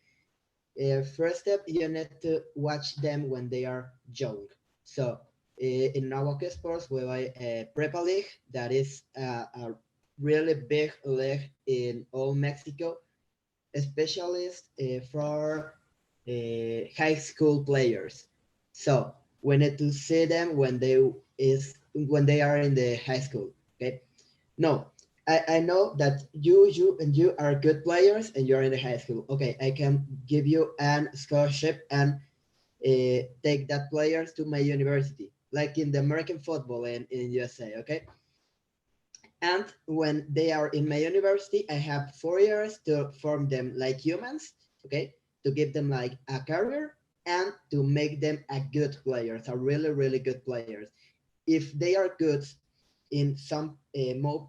First step, you need to watch them when they are young. So in Anáhuac Esports, we have a Prepa League that is a really big league in all Mexico, especially for high school players. So we need to see them when they are in the high school. Okay. No, I know that you are good players and you're in the high school. Okay, I can give you an scholarship and take that players to my university, like in the American football in USA. Okay. And when they are in my university, I have 4 years to form them like humans. Okay, to give them like a career and to make them a good players, a really good players. If they are good in some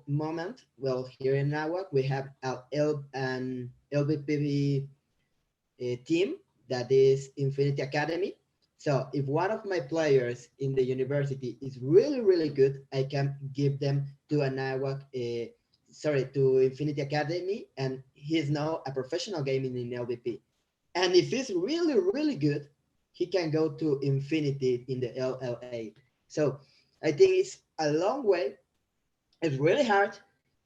moment, well, here in Anáhuac, we have an LVP team that is Infinity Academy. So if one of my players in the university is really good, I can give them to Anáhuac, to Infinity Academy, and he's now a professional gaming in LVP. And if he's really good, he can go to infinity in the LLA. So I think it's a long way. It's really hard,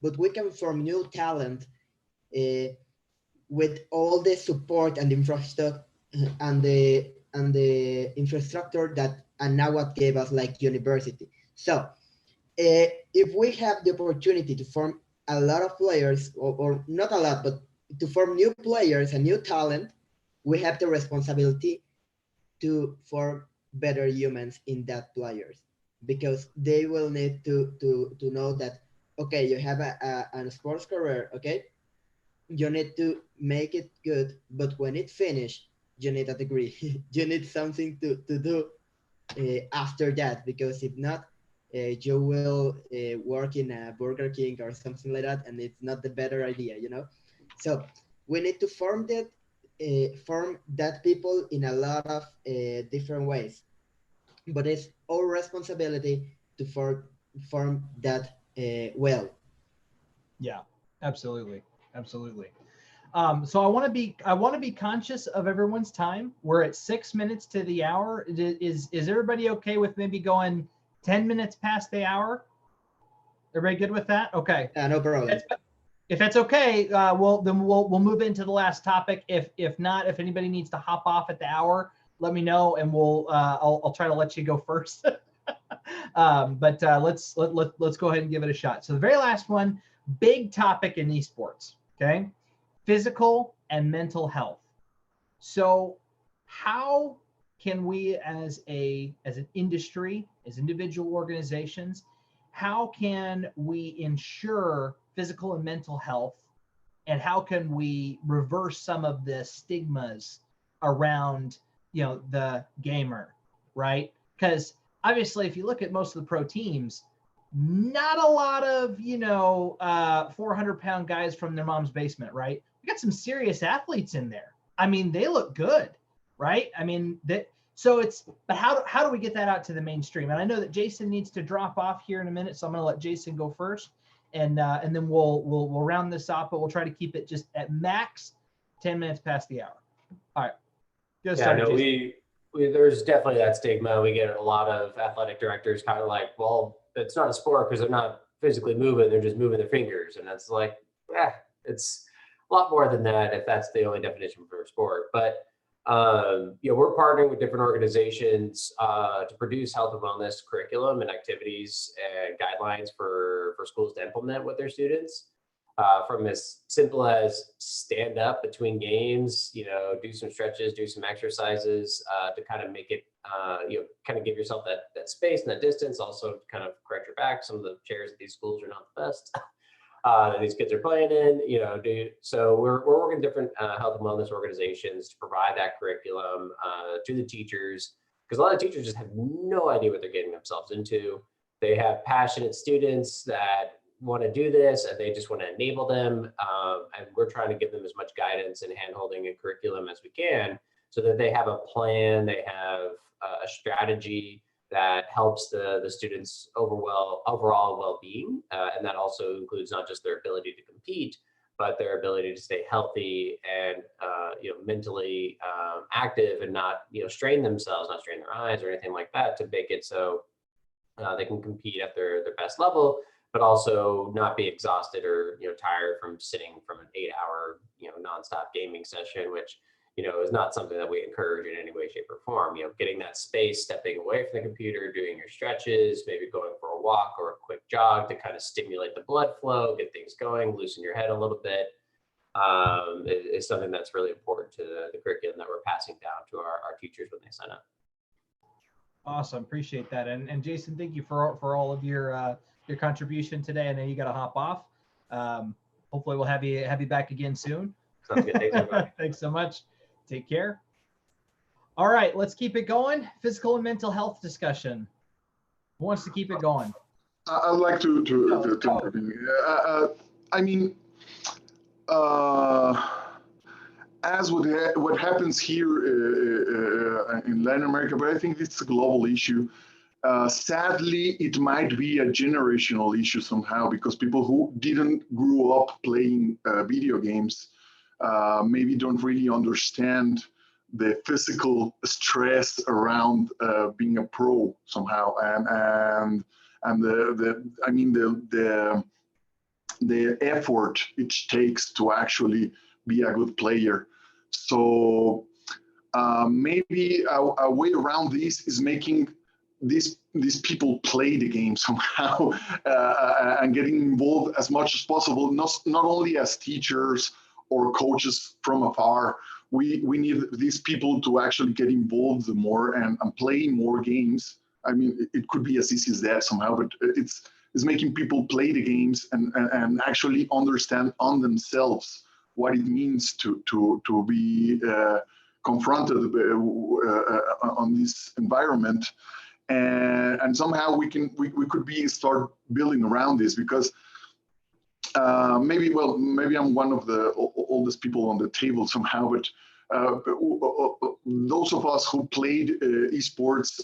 but we can form new talent with all the support and infrastructure and the infrastructure that Anahuac gave us, like university. So if we have the opportunity to form a lot of players, or not a lot, but to form new players and new talent, we have the responsibility to form better humans in that players, because they will need to know that, okay, you have a sports career, okay, you need to make it good, but when it finished, you need a degree. You need something to do after that, because if not, you will work in a Burger King or something like that, and it's not the better idea, you know. So we need to form that people in a lot of different ways, but it's our responsibility to form that well. Yeah, absolutely, absolutely. So I want to be conscious of everyone's time. We're at 6 minutes to the hour. Is everybody okay with maybe going 10 minutes past the hour? Everybody good with that? Okay. No problem. If that's okay, we'll move into the last topic. If not, if anybody needs to hop off at the hour, let me know, and I'll try to let you go first. But let's go ahead and give it a shot. So the very last one, big topic in esports. Okay. Physical and mental health. So how can we as an industry, as individual organizations, how can we ensure physical and mental health, and how can we reverse some of the stigmas around, the gamer, right? Because obviously if you look at most of the pro teams, not a lot of 400-pound guys from their mom's basement, right? We got some serious athletes in there. I mean, they look good, right? I mean, but how do we get that out to the mainstream? And I know that Jason needs to drop off here in a minute, so I'm going to let Jason go first, and then we'll round this off, but we'll try to keep it just at max 10 minutes past the hour. All right. There's definitely that stigma. We get a lot of athletic directors kind of like, well, it's not a sport because they're not physically moving, they're just moving their fingers. And that's like, it's a lot more than that if that's the only definition for a sport. But we're partnering with different organizations to produce health and wellness curriculum and activities and guidelines for schools to implement with their students. From as simple as stand up between games, do some stretches, do some exercises to kind of make it, kind of give yourself that space and that distance. Also, to kind of correct your back. Some of the chairs at these schools are not the best that these kids are playing in. So we're working with different health and wellness organizations to provide that curriculum to the teachers, because a lot of teachers just have no idea what they're getting themselves into. They have passionate students that want to do this and they just want to enable them, and we're trying to give them as much guidance and hand-holding and curriculum as we can, so that they have a plan, they have a strategy that helps the students' overall well-being, and that also includes not just their ability to compete, but their ability to stay healthy and mentally active, and not strain themselves, not strain their eyes or anything like that, to make it so they can compete at their best level, but also not be exhausted or tired from sitting from an 8-hour nonstop gaming session, which is not something that we encourage in any way, shape, or form. Getting that space, stepping away from the computer, doing your stretches, maybe going for a walk or a quick jog to kind of stimulate the blood flow, get things going, loosen your head a little bit, is something that's really important to the curriculum that we're passing down to our teachers when they sign up. Awesome, appreciate that. And Jason, thank you for all of your contribution today. I know you got to hop off. Hopefully we'll have you back again soon. Sounds good. Thanks, everybody. Thanks so much. Take care. All right, let's keep it going. Physical and mental health discussion. Who wants to keep it going? I'd like to I mean, as what happens here in Latin America, but I think it's a global issue. Sadly, it might be a generational issue somehow, because people who didn't grow up playing video games maybe don't really understand the physical stress around being a pro somehow, and the effort it takes to actually be a good player. So maybe a way around this is making these people play the game somehow and getting involved as much as possible, not only as teachers or coaches from afar. We need these people to actually get involved more and play more games. I mean, it could be as easy as that somehow, but it's making people play the games and actually understand on themselves what it means to be confronted on this environment. And somehow we could start building around this, because maybe I'm one of the oldest people on the table somehow, but those of us who played esports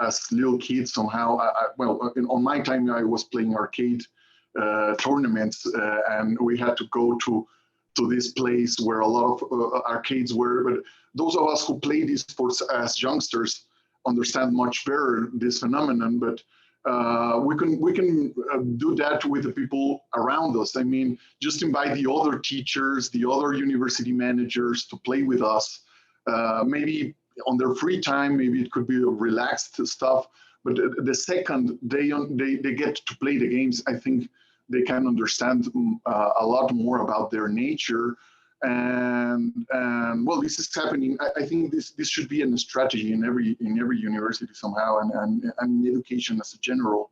as little kids somehow, on my time I was playing arcade tournaments, and we had to go to this place where a lot of arcades were. But those of us who played esports as youngsters understand much better this phenomenon. But we can do that with the people around us. I mean, just invite the other teachers, the other university managers to play with us. Maybe on their free time, maybe it could be relaxed stuff. But the second they get to play the games, I think they can understand a lot more about their nature. And well, this is happening. I think this should be a strategy in every university somehow, and in education as a general.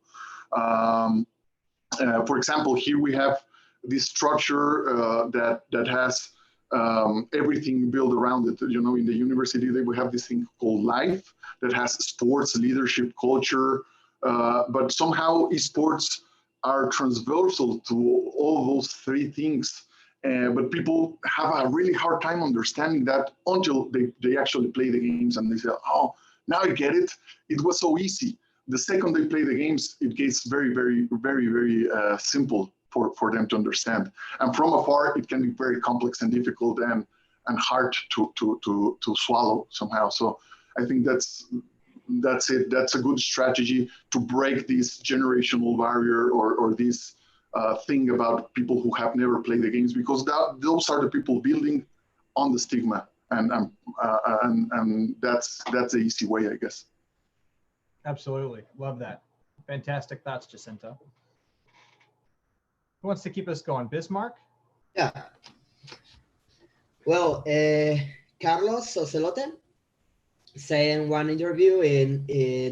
For example, here we have this structure that has everything built around it. You know, in the university we have this thing called life that has sports, leadership, culture, but somehow esports are transversal to all those three things. But people have a really hard time understanding that until they actually play the games, and they say, oh, now I get it. It was so easy. The second they play the games, it gets very, very, very, very simple for them to understand. And from afar, it can be very complex and difficult and hard to swallow somehow. So I think that's it. That's a good strategy to break this generational barrier or this thing about people who have never played the games, because those are the people building on the stigma, and that's the easy way, I guess. Absolutely, love that. Fantastic thoughts, Jacinto. Who wants to keep us going? Bismarck? Yeah. Well, Carlos Ocelote said in one interview in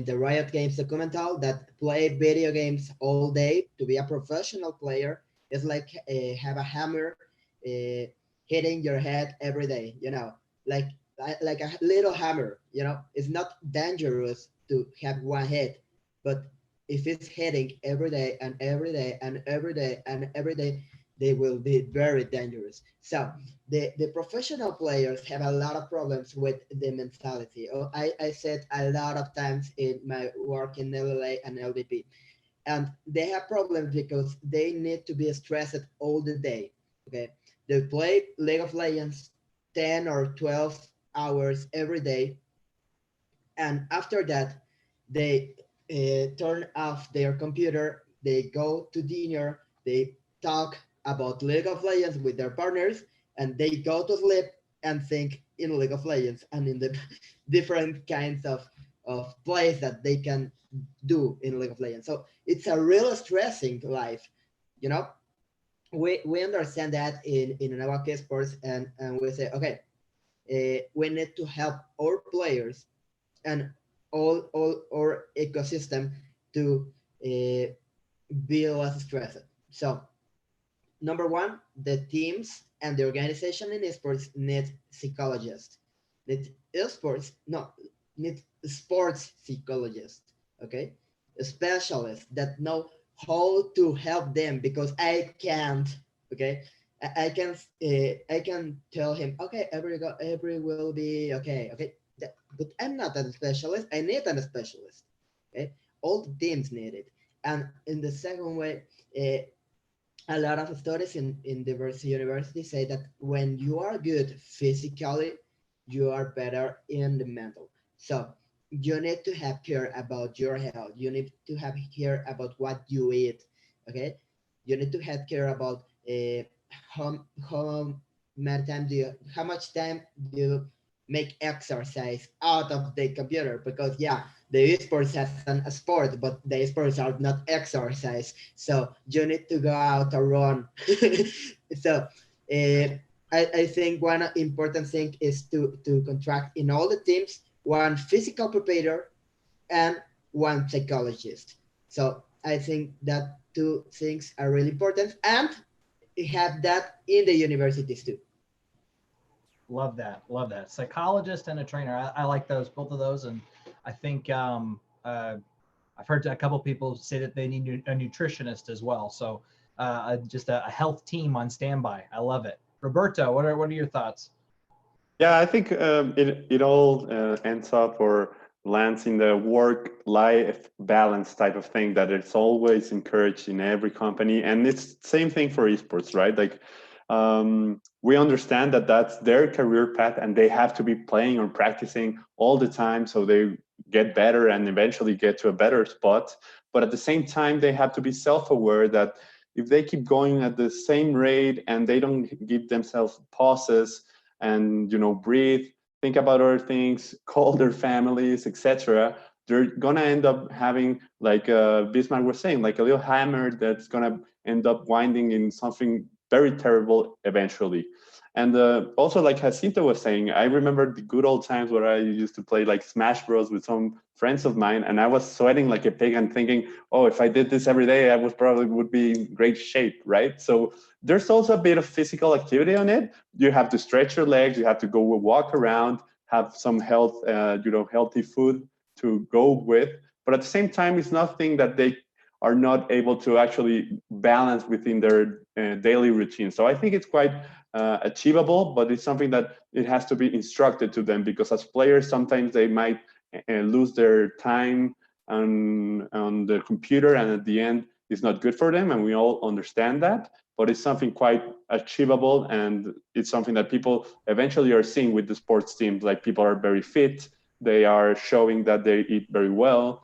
the Riot Games documental that play video games all day to be a professional player is like have a hammer hitting your head every day, you know, like a little hammer, you know. It's not dangerous to have one hit, but if it's hitting every day and every day and every day and every day, they will be very dangerous. So the professional players have a lot of problems with the mentality. I said a lot of times in my work in LLA and LVP, and they have problems because they need to be stressed all the day. Okay, they play League of Legends 10 or 12 hours every day, and after that they turn off their computer, they go to dinner, they talk about League of Legends with their partners, and they go to sleep and think in League of Legends and in the different kinds of plays that they can do in League of Legends. So it's a real stressing life, you know. We understand that in Esports, and we say, okay, we need to help our players and all our ecosystem to be less stressed. So number one, the teams and the organization in esports need psychologists, need sports psychologists, okay? Specialists that know how to help them, because I can't, okay? I can tell him, okay, every will be okay, okay? But I'm not a specialist. I need a specialist, okay? All the teams need it. And in the second way, a lot of studies in diverse universities say that when you are good physically, you are better in the mental. So you need to have care about your health. You need to have care about what you eat. Okay, you need to have care about how how much time do you make exercise out of the computer, because yeah, the esports has a sport, but the esports are not exercise. So you need to go out and run. So I think one important thing is to contract in all the teams one physical preparator and one psychologist. So I think that two things are really important, and have that in the universities too. Love that. Love that. Psychologist and a trainer. I like those, both of those. And I think I've heard a couple people say that they need a nutritionist as well. So just a health team on standby. I love it. Roberto, what are your thoughts? Yeah, I think it all ends up or lands in the work-life balance type of thing that it's always encouraged in every company, and it's the same thing for esports, right? Like we understand that that's their career path, and they have to be playing or practicing all the time so they get better and eventually get to a better spot. But at the same time, they have to be self-aware that if they keep going at the same rate and they don't give themselves pauses and breathe, think about other things, call their families, etc., they're gonna end up having, like Bismarck was saying, like a little hammer that's gonna end up winding in something very terrible eventually. And also, like Jacinto was saying, I remember the good old times where I used to play like Smash Bros with some friends of mine, and I was sweating like a pig and thinking, oh, if I did this every day, I would be in great shape, right? So there's also a bit of physical activity on it. You have to stretch your legs, you have to go walk around, have some healthy food to go with. But at the same time, it's nothing that they are not able to actually balance within their daily routine. So I think it's quite achievable, but it's something that it has to be instructed to them, because as players, sometimes they might lose their time on the computer, and at the end, it's not good for them, and we all understand that. But it's something quite achievable, and it's something that people eventually are seeing with the sports teams. Like, people are very fit, they are showing that they eat very well.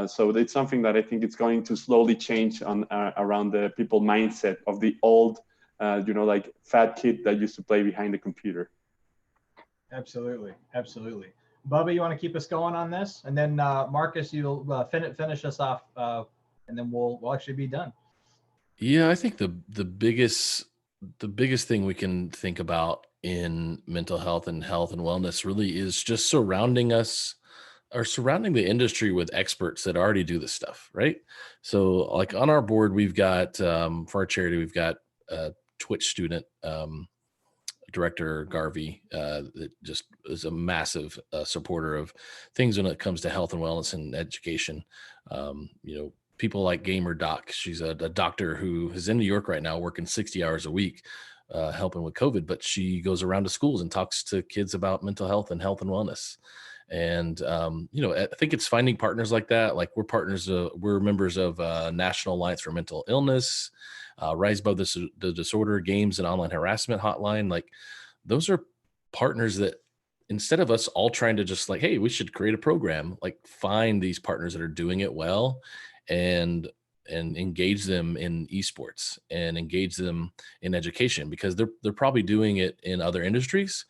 So it's something that I think it's going to slowly change on around the people mindset of the old, like fat kid that used to play behind the computer. Absolutely, absolutely. Bubba, you want to keep us going on this, and then Marcus, you'll finish us off, and then we'll actually be done. Yeah, I think the biggest thing we can think about in mental health and wellness really is just surrounding the industry with experts that already do this stuff, right? So, like, on our board, we've got for our charity, we've got a Twitch student, Director Garvey, that just is a massive supporter of things when it comes to health and wellness and education. People like Gamer Doc. She's a doctor who is in New York right now, working 60 hours a week, helping with COVID, but she goes around to schools and talks to kids about mental health and wellness. And I think it's finding partners like that. Like, we're members of National Alliance for Mental Illness, Rise Above the Disorder Games and Online Harassment Hotline. Like, those are partners that, instead of us all trying to just like, hey, we should create a program, like, find these partners that are doing it well and engage them in esports and engage them in education, because they're probably doing it in other industries.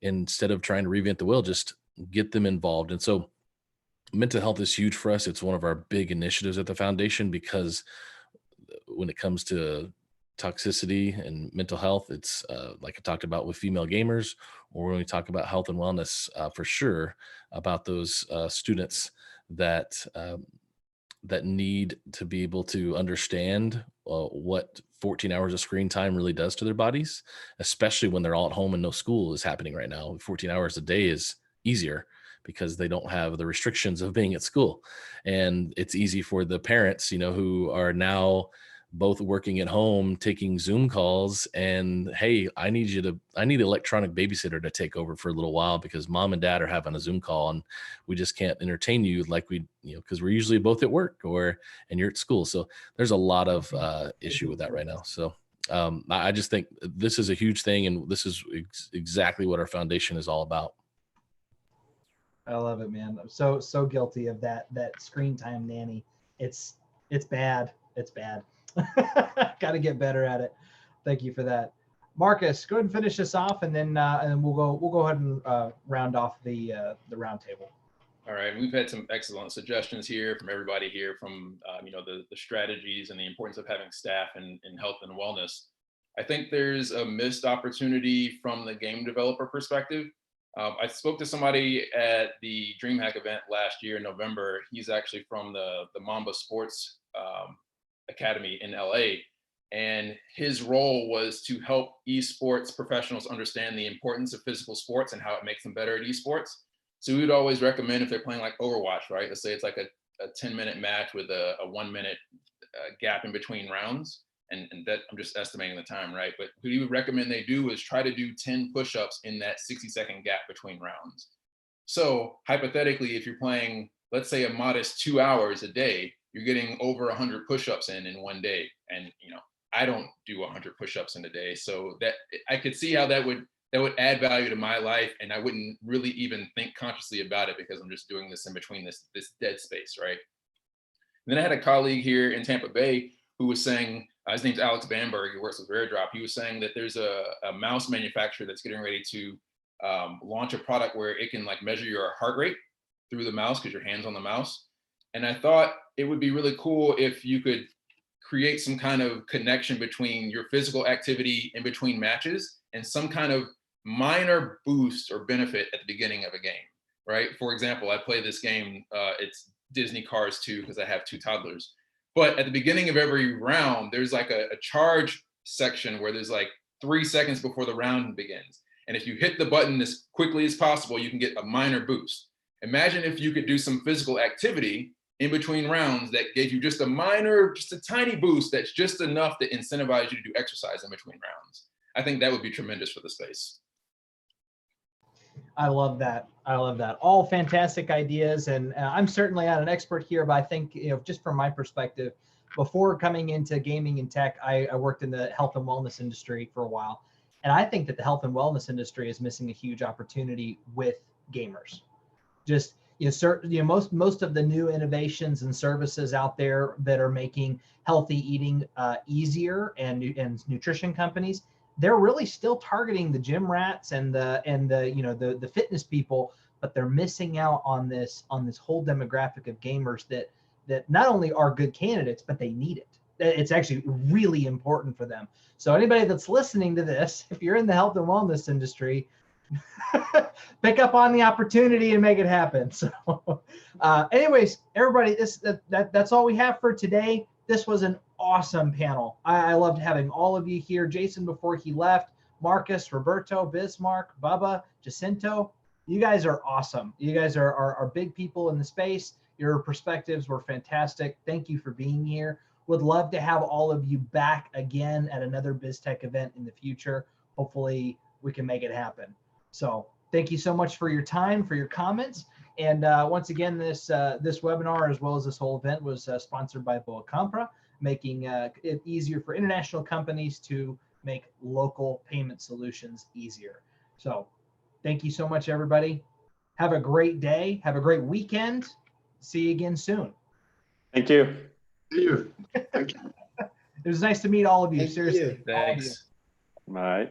Instead of trying to reinvent the wheel, just get them involved. And so mental health is huge for us. It's one of our big initiatives at the foundation, because when it comes to toxicity and mental health, it's like I talked about with female gamers, or when we talk about health and wellness, for sure, about those students that need to be able to understand what 14 hours of screen time really does to their bodies, especially when they're all at home and no school is happening right now. 14 hours a day is easier because they don't have the restrictions of being at school. And it's easy for the parents, who are now both working at home, taking Zoom calls, and, hey, I need an electronic babysitter to take over for a little while because mom and dad are having a Zoom call and we just can't entertain you like because we're usually both at work and you're at school. So there's a lot of issue with that right now. So I just think this is a huge thing, and this is exactly what our foundation is all about. I love it, man. I'm so guilty of that screen time nanny. It's bad. It's bad. Got to get better at it. Thank you for that, Marcus. Go ahead and finish this off, and then we'll go ahead and round off the round table. All right, we've had some excellent suggestions here from everybody here, from the strategies and the importance of having staff in health and wellness. I think there's a missed opportunity from the game developer perspective. I spoke to somebody at the DreamHack event last year in November. He's actually from the Mamba Sports Academy in LA. And his role was to help esports professionals understand the importance of physical sports and how it makes them better at esports. So we would always recommend, if they're playing like Overwatch, right? Let's say it's like a 10-minute match with a 1-minute gap in between rounds. And that, I'm just estimating the time, right? But what he would recommend they do is try to do 10 push-ups in that 60-second gap between rounds. So hypothetically, if you're playing, let's say, a modest 2 hours a day, you're getting over 100 push-ups in one day. And I don't do 100 push-ups in a day, so that I could see how that would add value to my life, and I wouldn't really even think consciously about it because I'm just doing this in between this dead space, right? And then I had a colleague here in Tampa Bay who was saying, his name's Alex Bamberg, he works with Airdrop. He was saying that there's a mouse manufacturer that's getting ready to launch a product where it can like measure your heart rate through the mouse because your hand's on the mouse. And I thought it would be really cool if you could create some kind of connection between your physical activity in between matches and some kind of minor boost or benefit at the beginning of a game, right? For example, I play this game, it's Disney Cars 2 because I have 2 toddlers. But at the beginning of every round, there's like a charge section where there's like 3 seconds before the round begins. And if you hit the button as quickly as possible, you can get a minor boost. Imagine if you could do some physical activity in between rounds that gave you just a tiny boost that's just enough to incentivize you to do exercise in between rounds. I think that would be tremendous for the space. I love that. I love that. All fantastic ideas. And I'm certainly not an expert here, but I think, just from my perspective, before coming into gaming and tech, I worked in the health and wellness industry for a while. And I think that the health and wellness industry is missing a huge opportunity with gamers. Just, most of the new innovations and services out there that are making healthy eating easier, and nutrition companies, they're really still targeting the gym rats and the fitness people, but they're missing out on this whole demographic of gamers that not only are good candidates, but they need it. It's actually really important for them. So anybody that's listening to this, if you're in the health and wellness industry, pick up on the opportunity and make it happen. So anyways, everybody, that's all we have for today. This was an awesome panel. I loved having all of you here. Jason, before he left, Marcus, Roberto, Bismarck, Bubba, Jacinto, you guys are awesome. You guys are big people in the space. Your perspectives were fantastic. Thank you for being here. Would love to have all of you back again at another BizzTech event in the future. Hopefully we can make it happen. So thank you so much for your time, for your comments. And once again, this webinar, as well as this whole event, was sponsored by Boa Compra, making it easier for international companies to make local payment solutions easier. So thank you so much, everybody. Have a great day. Have a great weekend. See you again soon. Thank you. See you. Thank you. It was nice to meet all of you. Thank Seriously. you. Thanks. Bye.